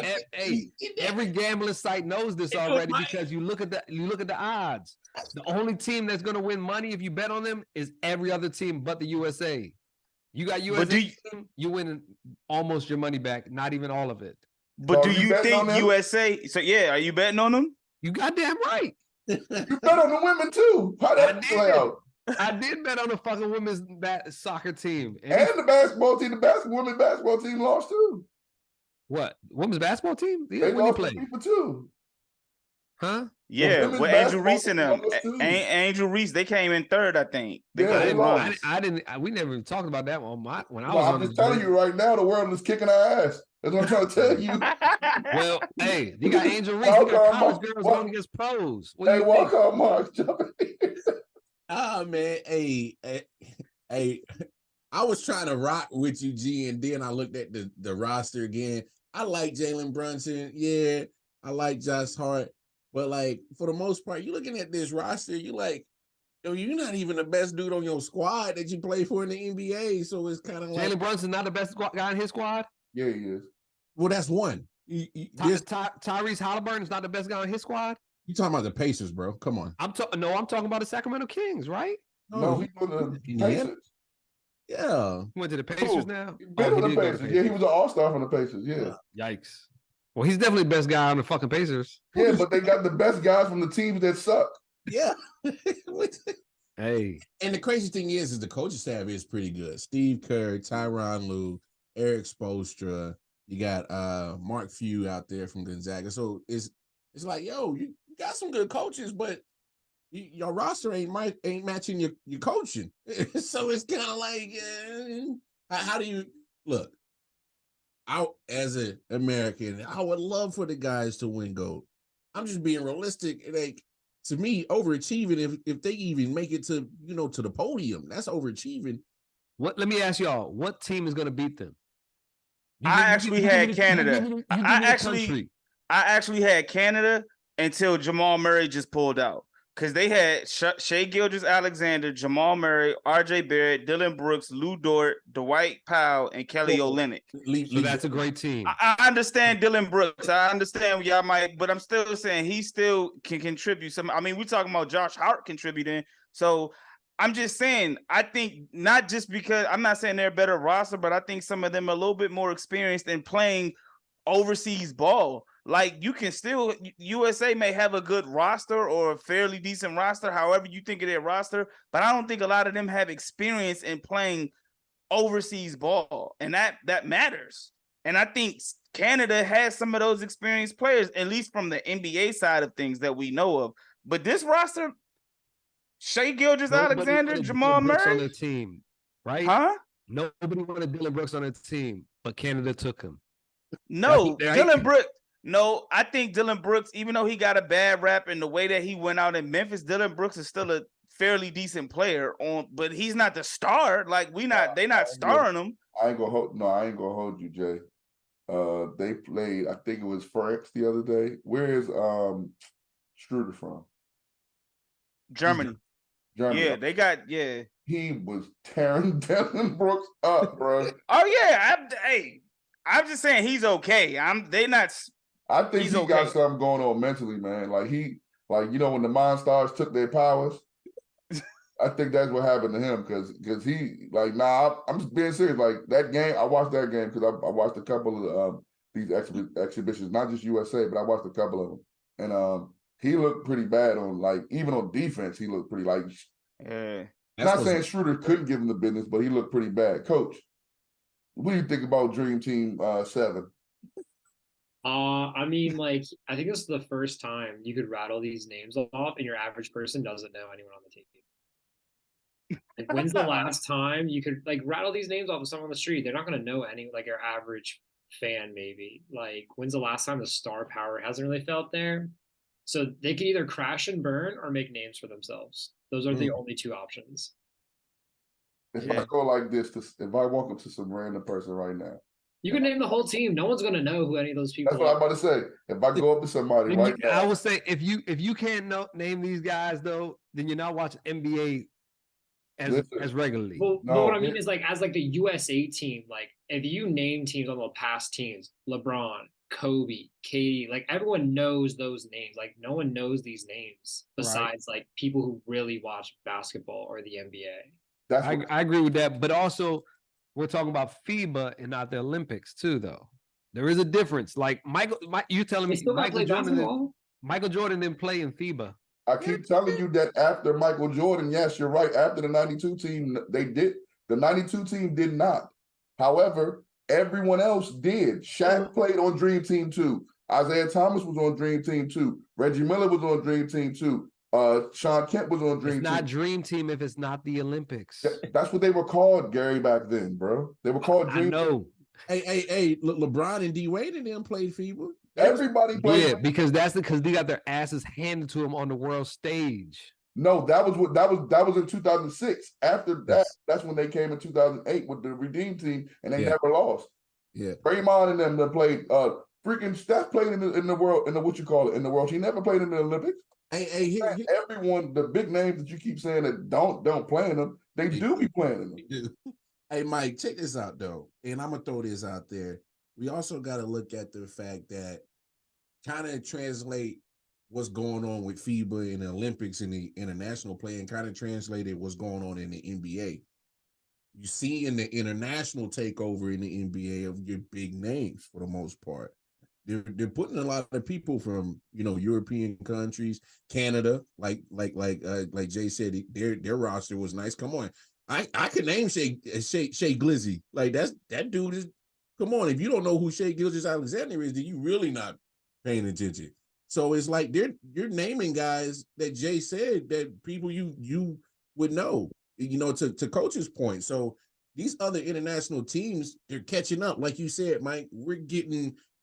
every gambling site knows this already because you look at the odds. The only team that's going to win money if you bet on them is every other team but the USA. You got USA, you win almost your money back, not even all of it. But do you think USA? So yeah, are you betting on them? You goddamn right. You bet on the women too. How that play out? I did bet on the fucking women's soccer team. And the basketball team, women's basketball team lost too. What? Women's basketball team? They lost to people too. Huh? Yeah, well, Angel Reese and them. Angel Reese, they came in third, I think. We never even talked about that one. When I was on. I'm just telling you right now, the world is kicking our ass. That's what I'm trying to tell you. Well, hey, you got Angel Reese, you got college girls going against pros. Hey, walk on, Mark. Oh man, hey, I was trying to rock with you, G, and then I looked at the roster again. I like Jalen Brunson, yeah. I like Josh Hart, but like for the most part, you're looking at this roster, you like, yo, you're not even the best dude on your squad that you play for in the NBA. So it's kind of like Jalen Brunson not the best guy in his squad. Yeah, he is. Well, that's one. Tyrese Halliburton is not the best guy on his squad. You talking about the Pacers, bro? Come on. I'm talking about the Sacramento Kings, right? No, he's on the Pacers. Yeah. He went to the Pacers now. He's been on the Pacers. Yeah, he was an all-star from the Pacers. Yeah. Yikes. Well, he's definitely the best guy on the fucking Pacers. Yeah, but they got the best guys from the teams that suck. Yeah. Hey. And the crazy thing is the coaching staff is pretty good. Steve Kerr, Tyronn Lue, Eric Spoelstra. You got Mark Few out there from Gonzaga. So it's like, yo, you got some good coaches, but your roster ain't matching your coaching. So it's kind of like, how do you look? Out as an American, I would love for the guys to win gold. I'm just being realistic. Like, to me, overachieving if they even make it to to the podium, that's overachieving. Let me ask y'all, what team is going to beat them? I actually had Canada. I actually had Canada until Jamal Murray just pulled out. Because they had Shai Gilgeous-Alexander, Jamal Murray, R.J. Barrett, Dylan Brooks, Lou Dort, Dwight Powell, and Kelly Olynyk. So that's a great team. I understand Dylan Brooks. I understand y'all might, but I'm still saying he still can contribute some. I mean, we're talking about Josh Hart contributing. So I'm just saying, I think not just because I'm not saying they're a better roster, but I think some of them are a little bit more experienced in playing overseas ball. Like, you can still, USA may have a good roster or a fairly decent roster, however you think of their roster, but I don't think a lot of them have experience in playing overseas ball, and that matters. And I think Canada has some of those experienced players, at least from the NBA side of things that we know of. But this roster, Shai Gilgeous-Alexander, Jamal Murray on their team, right? Huh? Nobody wanted Dylan Brooks on their team, but Canada took him. No, Dylan Brooks. No, I think Dylan Brooks, even though he got a bad rap in the way that he went out in Memphis, Dylan Brooks is still a fairly decent player but he's not the star. Like, they're not starring him. I ain't gonna hold you, Jay. They played, I think it was France the other day. Where is Struder from? Germany. Germany. Yeah, they got He was tearing Devin Brooks up, bro. Oh yeah, I'm just saying he's okay. They not. I think He's he okay. got something going on mentally, man. Like when the Monstars took their powers, I think that's what happened to him because he I'm just being serious. Like that game, I watched that game because I watched a couple of these exhibitions, not just USA, but I watched a couple of them, and he looked pretty bad on even on defense. He looked pretty not saying Schroeder couldn't give him the business, but he looked pretty bad. Coach, what do you think about Dream Team 7? I mean, I think this is the first time you could rattle these names off, and your average person doesn't know anyone on the team. When's the last time you could rattle these names off of someone on the street? They're not going to know any, your average fan, maybe. When's the last time the star power hasn't really felt there? So they can either crash and burn or make names for themselves. Those are the only two options. If I go like this, if I walk up to some random person right now, you can name the whole team. No one's going to know who any of those people are. That's what I'm about to say. If I go up to somebody right now, I would say if you can't name these guys though, then you're not watching NBA as regularly. Well, what I mean is as the USA team, if you name teams on the past teams, LeBron, Kobe, KD, everyone knows those names. No one knows these names besides people who really watch basketball or the NBA. I agree with that, but also we're talking about FIBA and not the Olympics too, though. There is a difference. You telling me Michael Jordan didn't play in FIBA. I keep telling you that after Michael Jordan, yes, you're right. After the 92 team, they did. The 92 team did not. However, everyone else did. Shaq played on Dream Team 2. Isaiah Thomas was on Dream Team 2. Reggie Miller was on Dream Team 2. Sean Kemp was on Dream Team. It's not Dream Team if it's not the Olympics. That's what they were called, Gary, back then, bro. They were called Dream Team. Hey, LeBron and D Wade and them played FIBA. Everybody played. Yeah, because because they got their asses handed to them on the world stage. No, that was in 2006. After that, that's when they came in 2008 with the Redeem Team, and they never lost. Yeah, Draymond and them that played. Freaking Steph played in the world in the world. He never played in the Olympics. Everyone, the big names that you keep saying that don't play in them, they do be playing in them. Hey, Mike, check this out though, and I'm gonna throw this out there. We also got to look at the fact that kind of translate what's going on with FIBA and the Olympics and the international play and kind of translate what's going on in the NBA. You see in the international takeover in the NBA of your big names for the most part. They're putting a lot of people from European countries, Canada, like Jay said, their roster was nice. Come on, I could name Shea Glizzy. That dude is. Come on, if you don't know who Shea Gilgeous-Alexander is, then you really not paying attention. So it's you're naming guys that Jay said that people you would know, to Coach's point. So these other international teams, they're catching up. Like you said, Mike, we're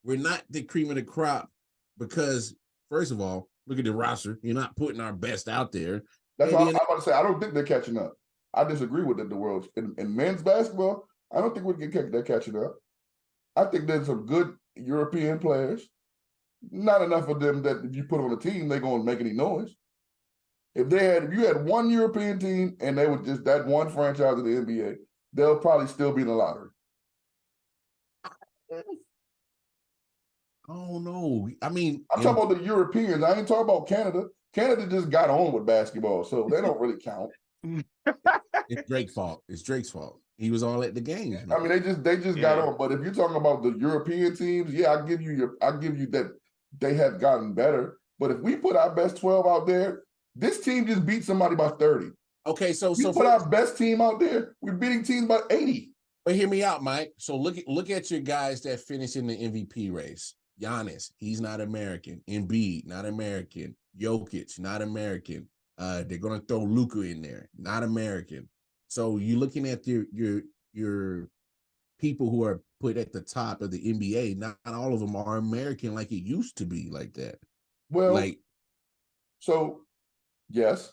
not the cream of the crop because, first of all, look at the roster. You're not putting our best out there. That's what I'm about to say. I don't think they're catching up. I disagree with the world. In men's basketball, I don't think they're catching up. I think there's some good European players. Not enough of them that if you put on a team, they're going to make any noise. If you had one European team and they were just that one franchise of the NBA, they'll probably still be in the lottery. Oh no! I mean, I'm talking about the Europeans. I ain't talking about Canada. Canada just got on with basketball, so they don't really count. It's Drake's fault. It's Drake's fault. He was all at the games. I mean, they just got on. But if you're talking about the European teams, yeah, I'll give you that they have gotten better. But if we put our best 12 out there, this team just beat somebody by 30. Okay, so put our best team out there, we're beating teams by 80. But hear me out, Mike. So look at your guys that finish in the MVP race. Giannis, he's not American. Embiid, not American. Jokic, not American. They're gonna throw Luka in there, not American. So you're looking at your people who are put at the top of the NBA. Not all of them are American like it used to be like that. Well, so yes,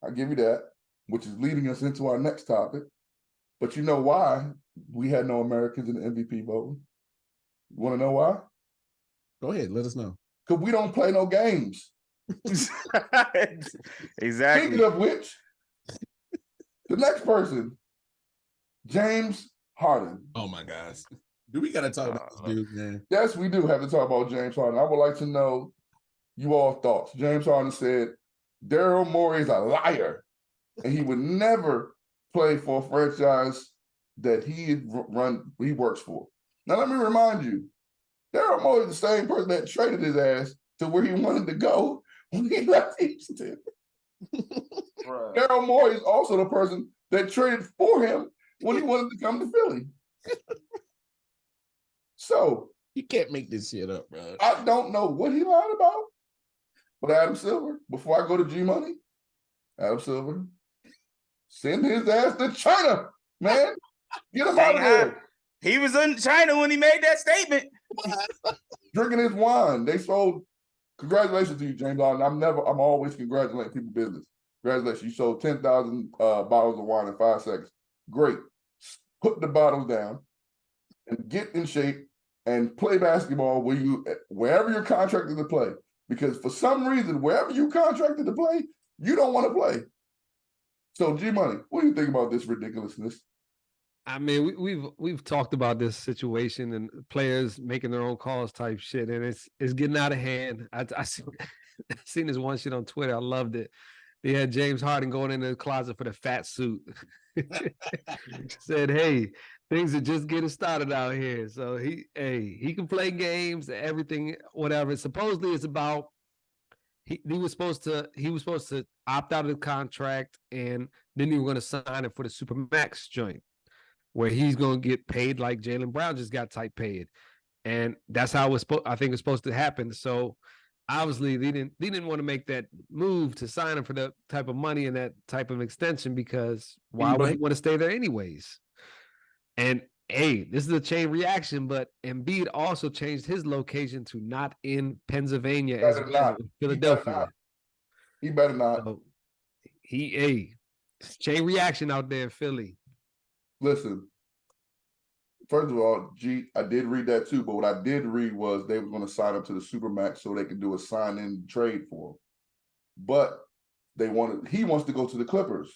I'll give you that, which is leading us into our next topic. But you know why we had no Americans in the MVP voting? You want to know why? Go ahead, let us know. Because we don't play no games. Exactly. Speaking of which, The next person, James Harden. Oh my gosh. Do we gotta talk about this dude, man? Yes, we do have to talk about James Harden. I would like to know you all thoughts. James Harden said Daryl Morey is a liar, and he would never play for a franchise that he works for. Now let me remind you, Daryl Morey is the same person that traded his ass to where he wanted to go when he left Houston. Daryl Morey is also the person that traded for him when he wanted to come to Philly. So you can't make this shit up, bro. I don't know what he lied about, but Adam Silver, before I go to G Money, Adam Silver, send his ass to China, man. Get him out of there. He was in China when he made that statement. Drinking his wine. They sold. Congratulations to you, James Harden. I'm always congratulating people business. Congratulations. You sold 10,000 bottles of wine in 5 seconds. Great. Put the bottles down and get in shape and play basketball wherever you're contracted to play. Because for some reason, wherever you contracted to play, you don't want to play. So G Money, what do you think about this ridiculousness? I mean, we've talked about this situation and players making their own calls type shit, and it's getting out of hand. I seen this one shit on Twitter. I loved it. They had James Harden going into the closet for the fat suit. Said, "Hey, things are just getting started out here." So he can play games, everything, whatever. Supposedly, it's about he was supposed to opt out of the contract, and then he was going to sign it for the Supermax joint, where he's going to get paid like Jaylen Brown just got type paid. And that's how I think it's supposed to happen. So obviously they didn't want to make that move to sign him for that type of money and that type of extension, because why would he want to stay there anyways? And hey, this is a chain reaction, but Embiid also changed his location to not in Pennsylvania as well, in Philadelphia. He better not. So chain reaction out there in Philly. Listen, first of all, I did read that too, but what I did read was they were going to sign up to the Supermax so they could do a sign-in trade for him. But he wants to go to the Clippers.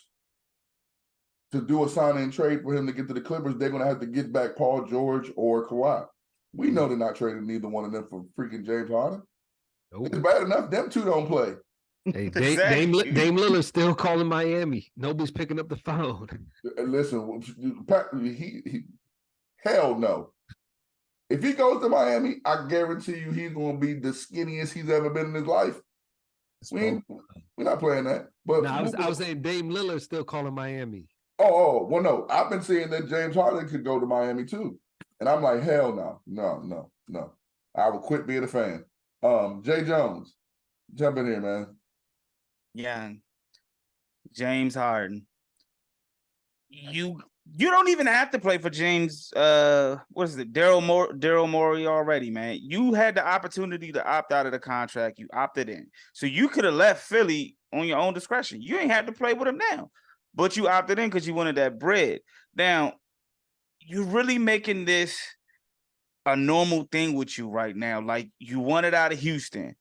To do a sign-in trade for him to get to the Clippers, they're going to have to get back Paul George or Kawhi. We know they're not trading neither one of them for freaking James Harden. Nope. It's bad enough them two don't play. Hey, Dame Lillard's still calling Miami. Nobody's picking up the phone. Listen, he hell no. If he goes to Miami, I guarantee you he's going to be the skinniest he's ever been in his life. We're not playing that. But no, I was saying Dame Lillard's still calling Miami. Oh, well, no. I've been saying that James Harden could go to Miami too. And I'm like, hell no. I will quit being a fan. Jae Jones, jump in here, man. Yeah. James Harden. You don't even have to play for James. What is it? Daryl Morey already, man. You had the opportunity to opt out of the contract. You opted in. So you could have left Philly on your own discretion. You ain't have to play with him now. But you opted in because you wanted that bread. Now, you're really making this a normal thing with you right now. Like, you wanted out of Houston.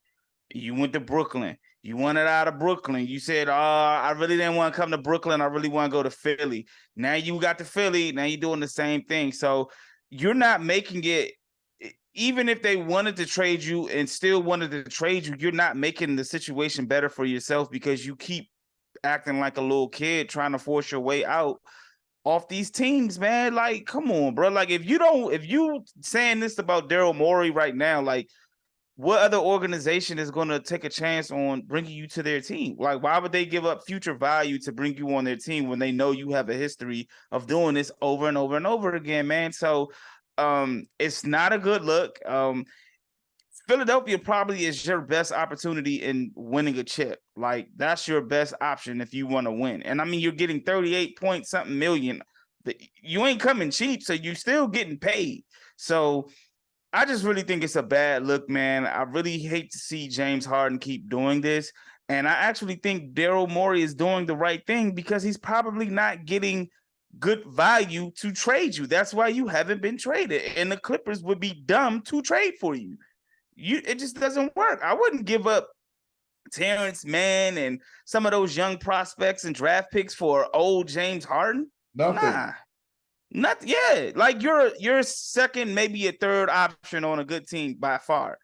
You went to Brooklyn. You wanted out of Brooklyn. You said, I really didn't want to come to Brooklyn. I really want to go to Philly. Now you got to Philly. Now you're doing the same thing. So you're not making it, even if they wanted to trade you and still wanted to trade you, you're not making the situation better for yourself because you keep acting like a little kid trying to force your way out off these teams, man. Like, come on, bro. Like, if you saying this about Daryl Morey right now, like, what other organization is going to take a chance on bringing you to their team? Like, why would they give up future value to bring you on their team when they know you have a history of doing this over and over and over again, man? So it's not a good look. Philadelphia probably is your best opportunity in winning a chip. Like, that's your best option if you want to win. And I mean, you're getting 38-point-something million. You ain't coming cheap, so you're still getting paid. So I just really think it's a bad look, man. I really hate to see James Harden keep doing this. And I actually think Daryl Morey is doing the right thing because he's probably not getting good value to trade you. That's why you haven't been traded. And the Clippers would be dumb to trade for you. It just doesn't work. I wouldn't give up Terrence Mann and some of those young prospects and draft picks for old James Harden? Nothing. Nah. Nothing. Yeah, like you're second, maybe a third option on a good team by far.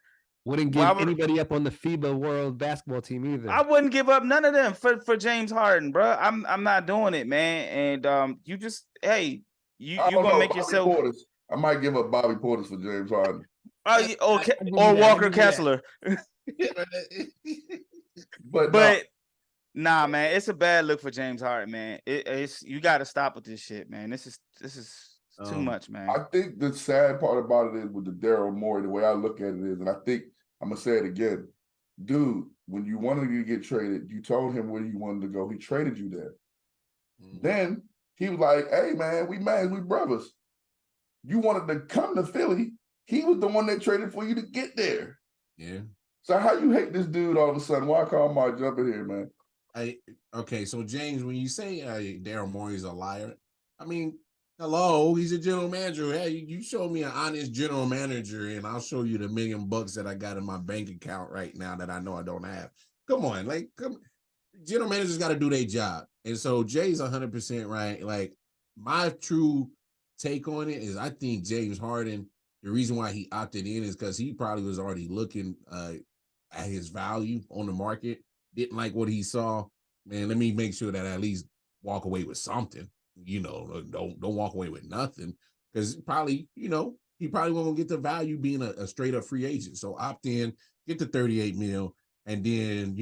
Wouldn't give anybody up on the FIBA World Basketball Team either. I wouldn't give up none of them for James Harden, bro. I'm not doing it, man. And you just you gonna make yourself. Portis. I might give up Bobby Portis for James Harden. Okay, or Walker Kessler. but nah, man, it's a bad look for James Harden, man. It's you got to stop with this shit, man. This is too much, man. I think the sad part about it is with the Daryl Morey, the way I look at it is, and I think I'm gonna say it again, dude. When you wanted to get traded, you told him where you wanted to go. He traded you there. Then he was like, "Hey, man, we brothers. You wanted to come to Philly. He was the one that traded for you to get there." Yeah. So how you hate this dude all of a sudden? Why call my jump in here, man? Okay, so James, when you say Daryl Morey's a liar, I mean, hello, he's a general manager. Hey, you show me an honest general manager, and I'll show you the $1 million that I got in my bank account right now that I know I don't have. Come on, general managers got to do their job, and so Jay's 100% right. Like, my true take on it is, I think James Harden, the reason why he opted in is because he probably was already looking at his value on the market. Didn't like what he saw. Man, let me make sure that I at least walk away with something. Don't walk away with nothing, because probably, he probably won't get the value being a straight up free agent. So opt in, get the 38 mil, and then,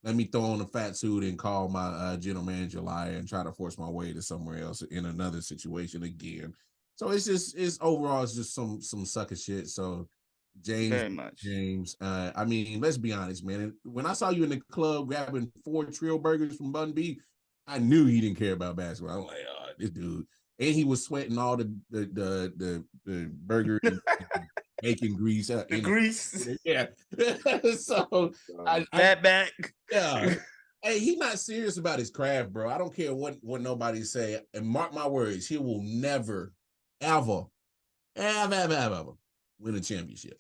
let me throw on a fat suit and call my general manager a liar and try to force my way to somewhere else in another situation again. So it's just some sucker shit. So James, very much. James. I mean, let's be honest, man. When I saw you in the club grabbing 4 Trill burgers from Bun B, I knew he didn't care about basketball. I'm like, oh, this dude, and he was sweating all the burger and bacon grease. The grease, yeah. So back. Yeah. Hey, he's not serious about his craft, bro. I don't care what nobody say, and mark my words, he will never, ever win a championship.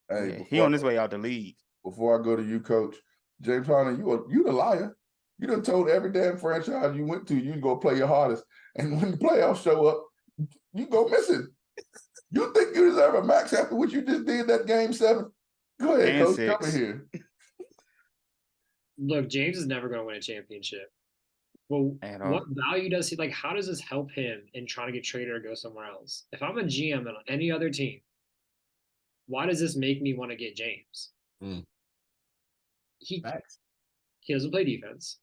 Hey, he on his way out the league. Before I go to you, Coach, James Harden, you the liar. You done told every damn franchise you went to you go play your hardest, and when the playoffs show up, you go missing. You think you deserve a max after what you just did that game 7? Go ahead, And Coach. 6. Come in here. Look, James is never going to win a championship. Well, what value does he, how does this help him in trying to get traded or go somewhere else? If I'm a GM on any other team, why does this make me want to get James? He doesn't play defense.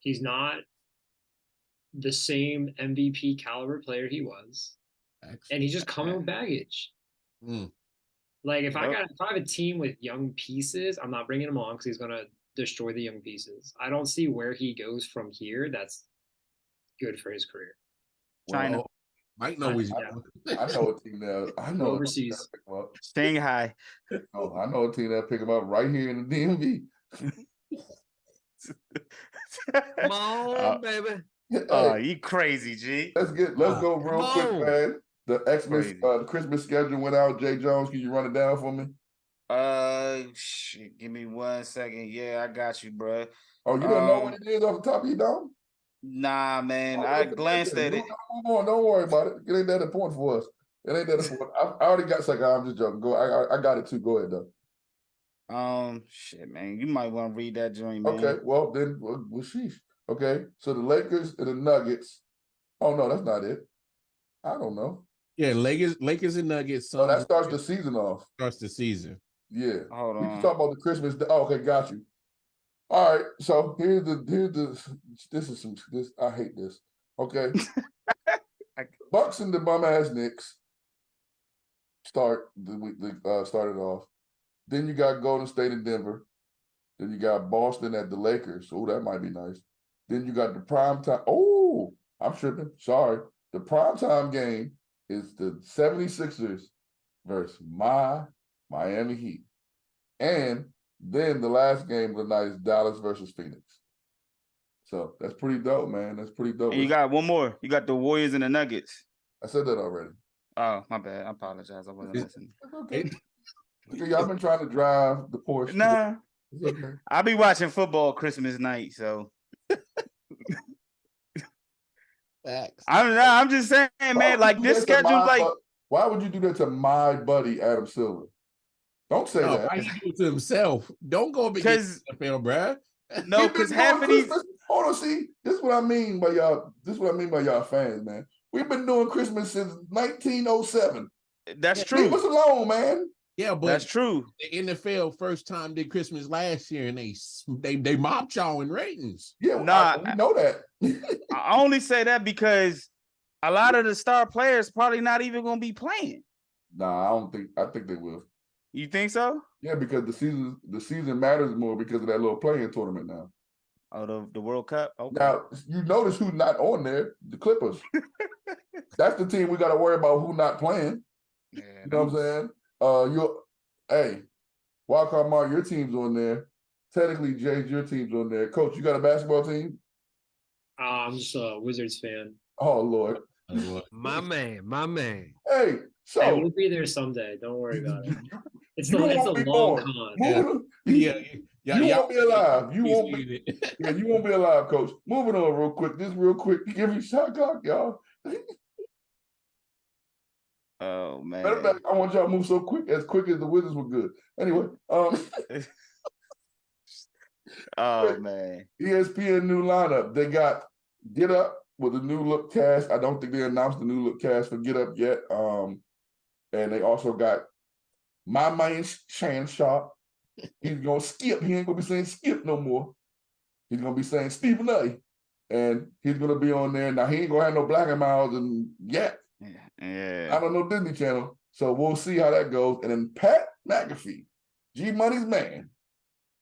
He's not the same MVP caliber player he was. And he's just coming with baggage. If I have a team with young pieces, I'm not bringing him on because he's going to destroy the young pieces. I don't see where he goes from here that's good for his career. China. Might know he's I know a team that I know overseas. Shanghai. Oh, I know a team that pick him up right here in the DMV. Come on, baby. Oh, you crazy, G. Let's go real quick, man. The Xmas Christmas schedule went out. Jae Jones, can you run it down for me? Give me 1 second. Yeah, I got you, bro. Oh, you don't know what it is off the top of your dome? Nah, man. I glanced at it. Move on. Don't worry about it. It ain't that important for us. It ain't that important. I already got second. I'm just joking. Go. I got it too. Go ahead, though. Shit, man. You might want to read that joint, man. Okay. Well, then, sheesh. Okay. So the Lakers and the Nuggets. Oh no, that's not it. I don't know. Yeah, Lakers and Nuggets. So that starts the season off. Starts the season. Yeah. Hold on. We can talk about the Christmas. Oh, okay, got you. All right. So here's this. I hate this. Okay. Bucks and the bum ass Knicks started off. Then you got Golden State and Denver. Then you got Boston at the Lakers. Oh, that might be nice. Then you got the prime time. Oh, I'm tripping. Sorry. The prime time game is the 76ers versus my Miami Heat. And then the last game of the night is Dallas versus Phoenix. So that's pretty dope, man. That's pretty dope. And you got one more. You got the Warriors and the Nuggets. I said that already. Oh, my bad. I apologize. I wasn't listening. Okay. Y'all been trying to drive the Porsche. Nah, It's okay. I'll be watching football Christmas night. So Facts. I'm just saying, man. Like this schedule, like why would you do that to my buddy Adam Silver? Don't say No, that. why he do it to himself? Don't go against the NFL, bruh. No, because half of these. Hold on, see, this is what I mean by y'all. This is what I mean by y'all fans, man. We've been doing Christmas since 1907. That's true. Leave us alone, man. Yeah, but that's true. The NFL first time did Christmas last year, and they mopped y'all in ratings. Yeah, we know that. I only say that because a lot of the star players probably not even going to be playing. Nah, I think they will. You think so? Yeah, because the season matters more because of that little playing tournament now. Oh, the World Cup? Okay. Now, you notice who's not on there? The Clippers. That's the team we got to worry about who not playing. Yeah, you know what I'm saying? Hey, Wildcard Mark, your team's on there. Technically, Jay's your team's on there. Coach, you got a basketball team? I'm just a Wizards fan. Oh, Lord. My man. Hey, so. Hey, we'll be there someday. Don't worry about it. It's a long con. You won't be alive. You won't be alive, Coach. Moving on real quick. This real quick. Give me shot clock, y'all. Oh man. Matter of fact, I want y'all to move so quick as the Wizards were good. Anyway, oh man. ESPN new lineup. They got Get Up with a new look cast. I don't think they announced the new look cast for Get Up yet. And they also got my man Shan Sharp. He's gonna skip. He ain't gonna be saying skip no more. He's gonna be saying Stephen A. And he's gonna be on there. Now he ain't gonna have no Black and Miles and yet. Yeah. I don't know Disney Channel. So we'll see how that goes. And then Pat McAfee, G Money's man,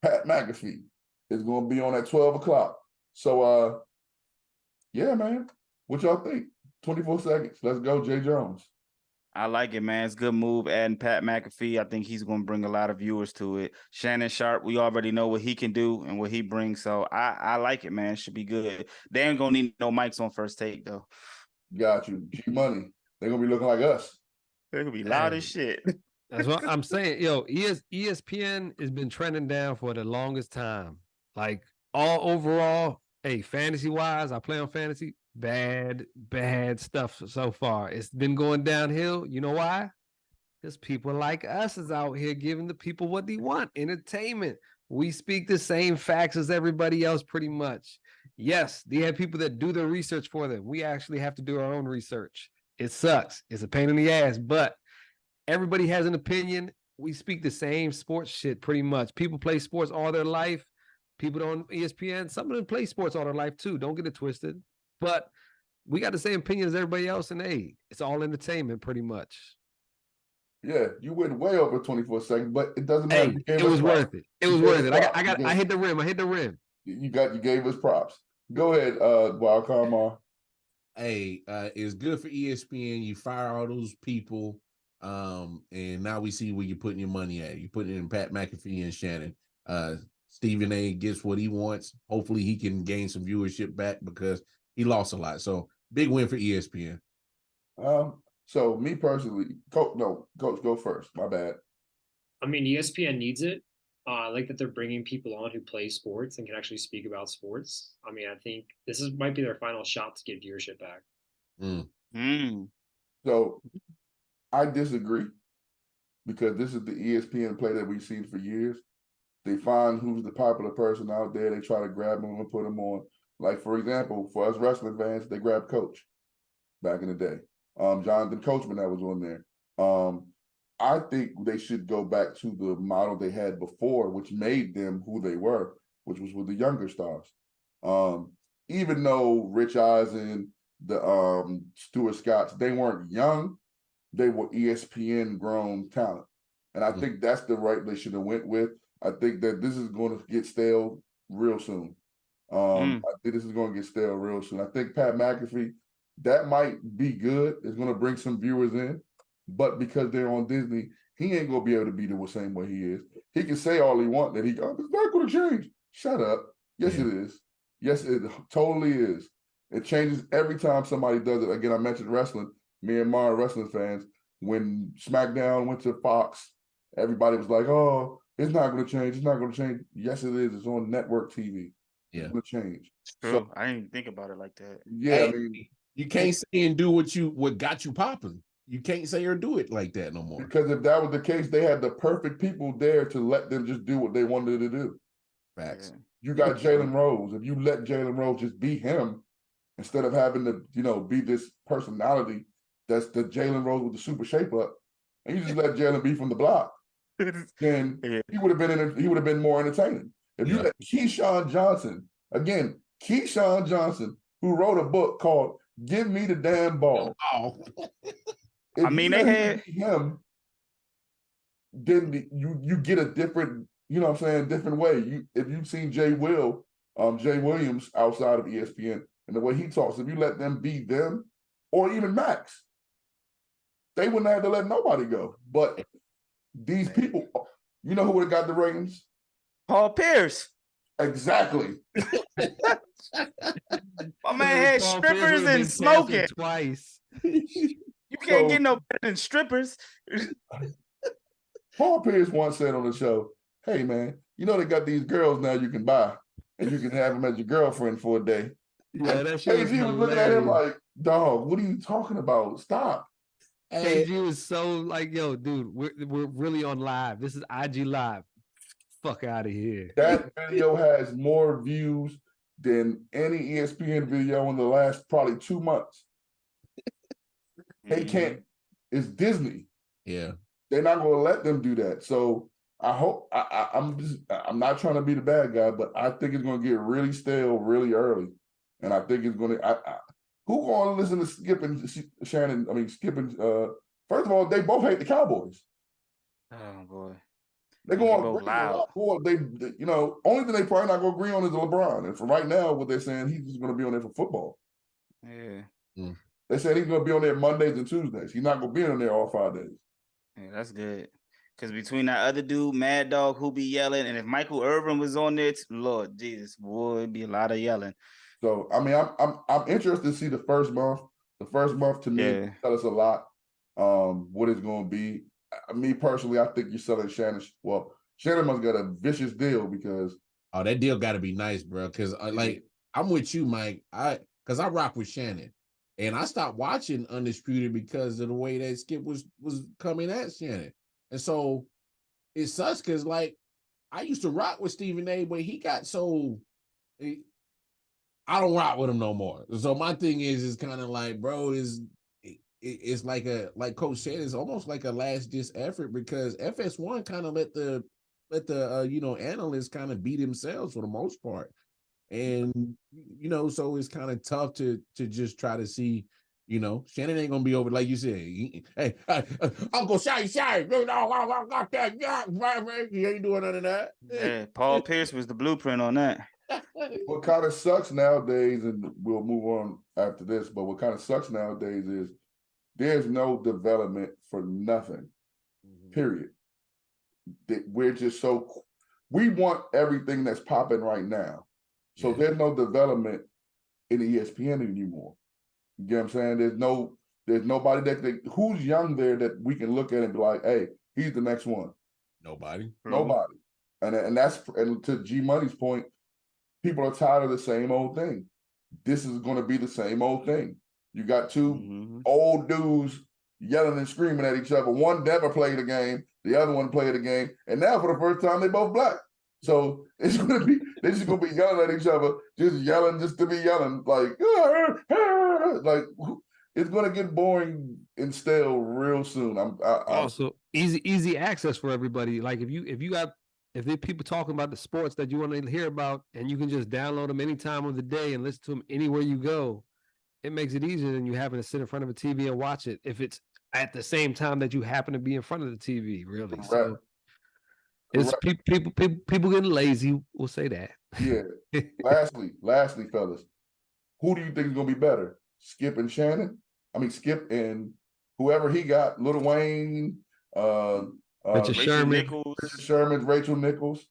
Pat McAfee, is gonna be on at 12 o'clock. So yeah, man. What y'all think? 24 seconds. Let's go, Jae Jones. I like it, man. It's a good move adding Pat McAfee. I think he's going to bring a lot of viewers to it. Shannon Sharp, we already know what he can do and what he brings. So I like it, man. It should be good. They ain't going to need no mics on First Take, though. Got you. G Money. They're going to be looking like us. They're going to be loud as shit. That's what I'm saying. Yo, ESPN has been trending down for the longest time. Like, all overall, hey, fantasy-wise, I play on fantasy. Bad stuff so far. It's been going downhill. You know why? Because people like us is out here giving the people what they want, entertainment. We speak the same facts as everybody else pretty much. Yes, they have people that do their research for them. We actually have to do our own research. It sucks. It's a pain in the ass, but everybody has an opinion. We speak the same sports shit pretty much. People play sports all their life. People on ESPN, some of them play sports all their life too. Don't get it twisted. But we got the same opinion as everybody else, and hey, it's all entertainment pretty much. Yeah, you went way over 24 seconds, but it doesn't matter. Hey, it was worth it. It was worth it. I hit the rim. I hit the rim. You gave us props. Go ahead, Wildcard Mar. Hey, it's good for ESPN. You fire all those people, and now we see where you're putting your money at. You put it in Pat McAfee and Shannon. Stephen A. gets what he wants. Hopefully, he can gain some viewership back because he lost a lot. So big win for ESPN. So me personally, Coach, go first. My bad. I mean, ESPN needs it. I like that they're bringing people on who play sports and can actually speak about sports. I mean, I think this might be their final shot to get viewership back. So I disagree because this is the ESPN play that we've seen for years. They find who's the popular person out there. They try to grab them and put them on. Like, for example, for us wrestling fans, they grabbed Coach back in the day. Jonathan Coachman that was on there. I think they should go back to the model they had before, which made them who they were, which was with the younger stars. Even though Rich Eisen, the Stuart Scotts, they weren't young, they were ESPN grown talent. And I think that's the right they should have went with. I think that this is going to get stale real soon. I think this is going to get stale real soon. I think Pat McAfee, that might be good. It's going to bring some viewers in. But because they're on Disney, he ain't going to be able to be the same way he is. He can say all he wants that it's not going to change. Shut up. Yes, it is. Yes, it totally is. It changes every time somebody does it. Again, I mentioned wrestling. Me and Mar are wrestling fans. When SmackDown went to Fox everybody was like, "Oh, it's not going to change. It's not going to change." Yes, it is. It's on network TV. Yeah. It's going to change. True. So I didn't even think about it like that. yeah, Hey, I mean, you can't say and do what got you popping. You can't say or do it like that no more. because if that was the case, they had the perfect people there to let them just do what they wanted to do. Facts. Yeah. You got Jalen Rose. If you let Jalen Rose just be him, instead of having to, be this personality that's the Jalen Rose with the super shape up, and you just let Jalen be from the block, then Yeah. he would have been more entertaining. If you Yeah. let Keyshawn Johnson, who wrote a book called "Give Me the Damn Ball," Oh. if I mean, you they let had him be him, then you get a different, different way. If you've seen Jay Williams outside of ESPN and the way he talks, if you let them be them, or even Max, they wouldn't have to let nobody go. But these people, who would have got the ratings? Paul Pierce. Exactly. My man had Paul Pierce strippers would've and been smoking. canceled twice. You can't get no better than strippers. Paul Pierce once said on the show, "Hey man, they got these girls now you can buy, and you can have them as your girlfriend for a day." Yeah, that shit was KG was looking at him hilarious. like, "Dog, what are you talking about? Stop." Hey, KG was so like, yo, dude, we're really on live. This is IG live. Fuck out of here. That video has more views than any ESPN video in the last probably 2 months. They can't. It's Disney. yeah. They're not going to let them do that. So I hope I'm not trying to be the bad guy, but I think it's going to get really stale really early, and I think it's going to. Who going to listen to Skip and Shannon? I mean, Skip and first of all, they both hate the Cowboys. Oh boy. They're They going both to loud. only thing they probably not going to agree on is LeBron. And for right now, what they're saying, he's just going to be on there for football. Yeah. They said he's going to be on there Mondays and Tuesdays. He's not going to be on there all 5 days. Yeah, that's good. Because between that other dude, Mad Dog, who be yelling, and if Michael Irvin was on there, Lord Jesus, boy, it'd be a lot of yelling. So I mean, I'm interested to see the first month. The first month to me tell us a lot. What it's going to be. Me personally, I think you're selling Shannon. Well, Shannon must got a vicious deal because that deal got to be nice, bro. Because I'm with you, Mike. Because I rock with Shannon, and I stopped watching Undisputed because of the way that Skip was coming at Shannon, and so it sucks because I used to rock with Stephen A, but he got so. I don't rock with him no more. So my thing is kind of like, bro, it's like Coach said, it's almost like a last ditch effort because FS1 kind of let the analysts kind of beat themselves for the most part, and so it's kind of tough to just try to see. Shannon ain't gonna be over like you said. Hey, Uncle Shy, you got that. You ain't doing none of that. Yeah, Paul Pierce was the blueprint on that. what kind of sucks nowadays, and we'll move on after this, but what kind of sucks nowadays is there's no development for nothing, period. We're just we want everything that's popping right now. So there's no development in ESPN anymore. You get what I'm saying? There's nobody who's young there that we can look at and be like, hey, he's the next one. Nobody. And to G Money's point, people are tired of the same old thing. This is going to be the same old thing. You got two old dudes yelling and screaming at each other. One never played a game, the other one played a game, and now for the first time they both black. So they're just gonna be yelling at each other, just yelling just to be yelling, like it's gonna get boring and stale real soon. Also easy access for everybody. Like if there people talking about the sports that you want to hear about, and you can just download them any time of the day and listen to them anywhere you go, it makes it easier than you having to sit in front of a TV and watch it if it's at the same time that you happen to be in front of the TV. Really, Correct. So it's people getting lazy. We'll say that. Yeah. lastly, fellas, who do you think is gonna be better, Skip and Shannon? I mean, Skip and whoever he got, Lil Wayne, Richard Sherman, Rachel Nichols,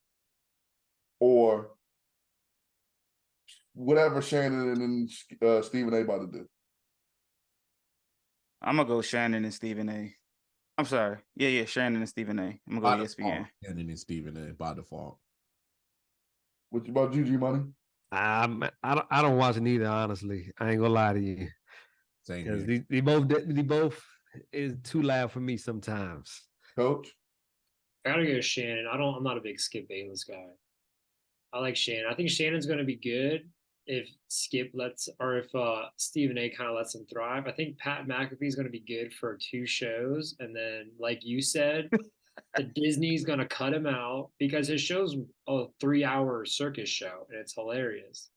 or whatever Shannon and Stephen A about to do. I'm gonna go Shannon and Stephen A. I'm sorry. Yeah, Shannon and Stephen A. I'm gonna go ESPN. Shannon and Stephen A. by default. What about GG Money? I don't watch neither. Honestly, I ain't gonna lie to you. Same Because here. they both is too loud for me sometimes. Coach? I gotta go Shannon. I'm not a big Skip Bayless guy. I like Shannon. I think Shannon's gonna be good if Skip if Stephen A kind of lets him thrive. I think Pat McAfee's gonna be good for 2 shows, and then like you said, the Disney's gonna cut him out because his show's a 3-hour circus show and it's hilarious.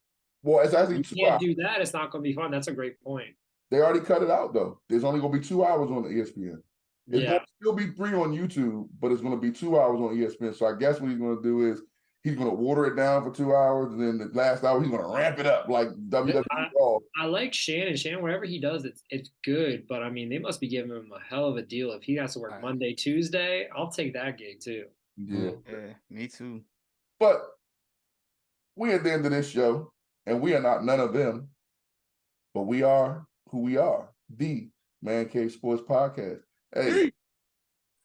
Well, it's actually You 2 can't hours. do that. It's not gonna be fun. That's a great point. They already cut it out, though. There's only going to be 2 hours on the ESPN. It's Yeah. going to still be 3 on YouTube, but it's going to be 2 hours on ESPN. So I guess what he's going to do is he's going to water it down for 2 hours, and then the last hour he's going to ramp it up like WWE Raw. I like Shannon. Shannon, whatever he does, it's good. But I mean, they must be giving him a hell of a deal. If he has to work Monday, Tuesday, I'll take that gig too. Yeah, me too. But we at the end of this show, and we are not none of them, but we are who we are. The Man Cave Sports Podcast. Hey,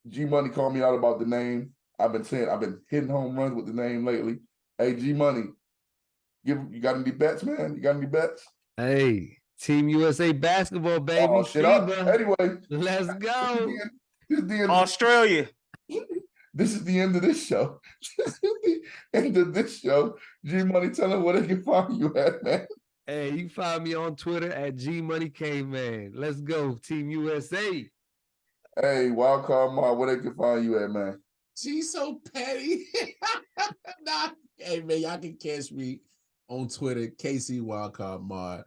G Money called me out about the name. I've been hitting home runs with the name lately. Hey, G Money, you got any bets, man? You got any bets? Hey, Team USA basketball, baby. Oh, shit FIBA. Anyway, Let's go. This is the end Australia. This is the end of this show. This is the end of this show. G Money, tell them where they can find you at, man. Hey, you find me on Twitter at GMoneyCaveman. Let's go, Team USA. Hey, Wildcard Mar, where they can find you at, man? She's so petty. Nah, hey man, y'all can catch me on Twitter, KC Wildcard Mar,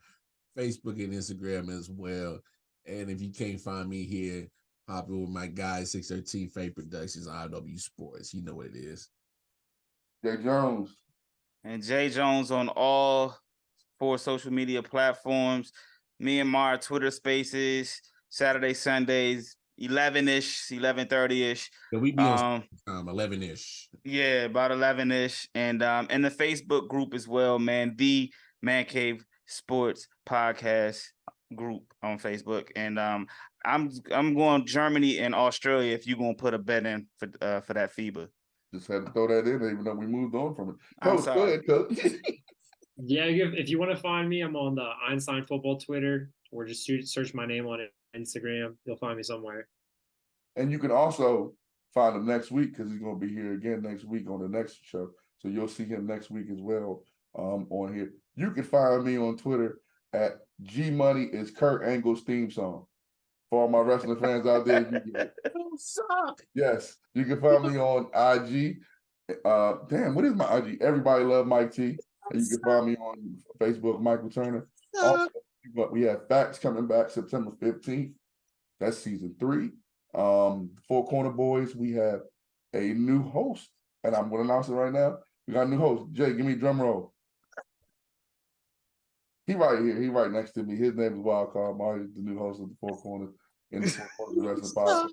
Facebook and Instagram as well. And if you can't find me here, hop in with my guy 613 Faye Productions, IW Sports. You know what it is. Jae Jones. And Jae Jones on all 4 social media platforms. Me and Mar Twitter Spaces, Saturday, Sundays, 11-ish, 11:30-ish. Yeah, we be on 11-ish. Yeah, about 11-ish. And the Facebook group as well, man. The Man Cave Sports Podcast group on Facebook. And I'm going Germany and Australia if you're gonna put a bet in for that FIBA. Just had to throw that in, even though we moved on from it. I'm sorry. Go ahead, Coach. Yeah, if you want to find me, I'm on the Einstein Football Twitter, or just search my name on Instagram. You'll find me somewhere. And you can also find him next week because he's going to be here again next week on the next show. So you'll see him next week as well on here. You can find me on Twitter at G Money is Kurt Angle's theme song. For all my wrestling fans out there, you get it. Yes, you can find me on IG. What is my IG? Everybody Love Mike T. And you can find me on Facebook, Michael Turner. Also, we have Facts coming back September 15th. That's season 3. Four Corner Boys, we have a new host. And I'm going to announce it right now. We got a new host. Jay, give me a drum roll. He right here. He right next to me. His name is Wildcard Mar. He's the new host of the Four Corners in the Four Corners Wrestling Podcast.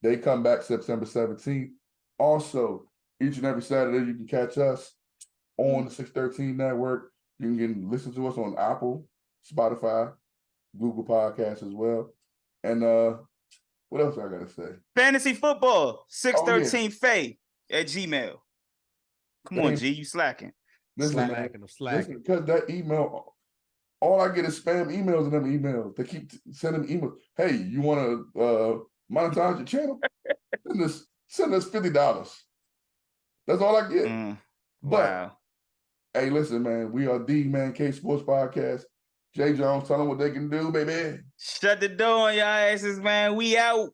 They come back September 17th. Also, each and every Saturday, you can catch us on the 613 network. You can listen to us on Apple, Spotify, Google Podcasts as well. And what else I gotta say? Fantasy football, 613 Faye at Gmail. Come on, G, you slacking. Listen, because that email, all I get is spam emails and them emails. They keep sending emails. Hey, you want to monetize your channel? Send us $50. That's all I get. But hey, listen, man, we are the Man Cave Sports Podcast. Jae Jones, tell them what they can do, baby. Shut the door on y'all asses, man. We out.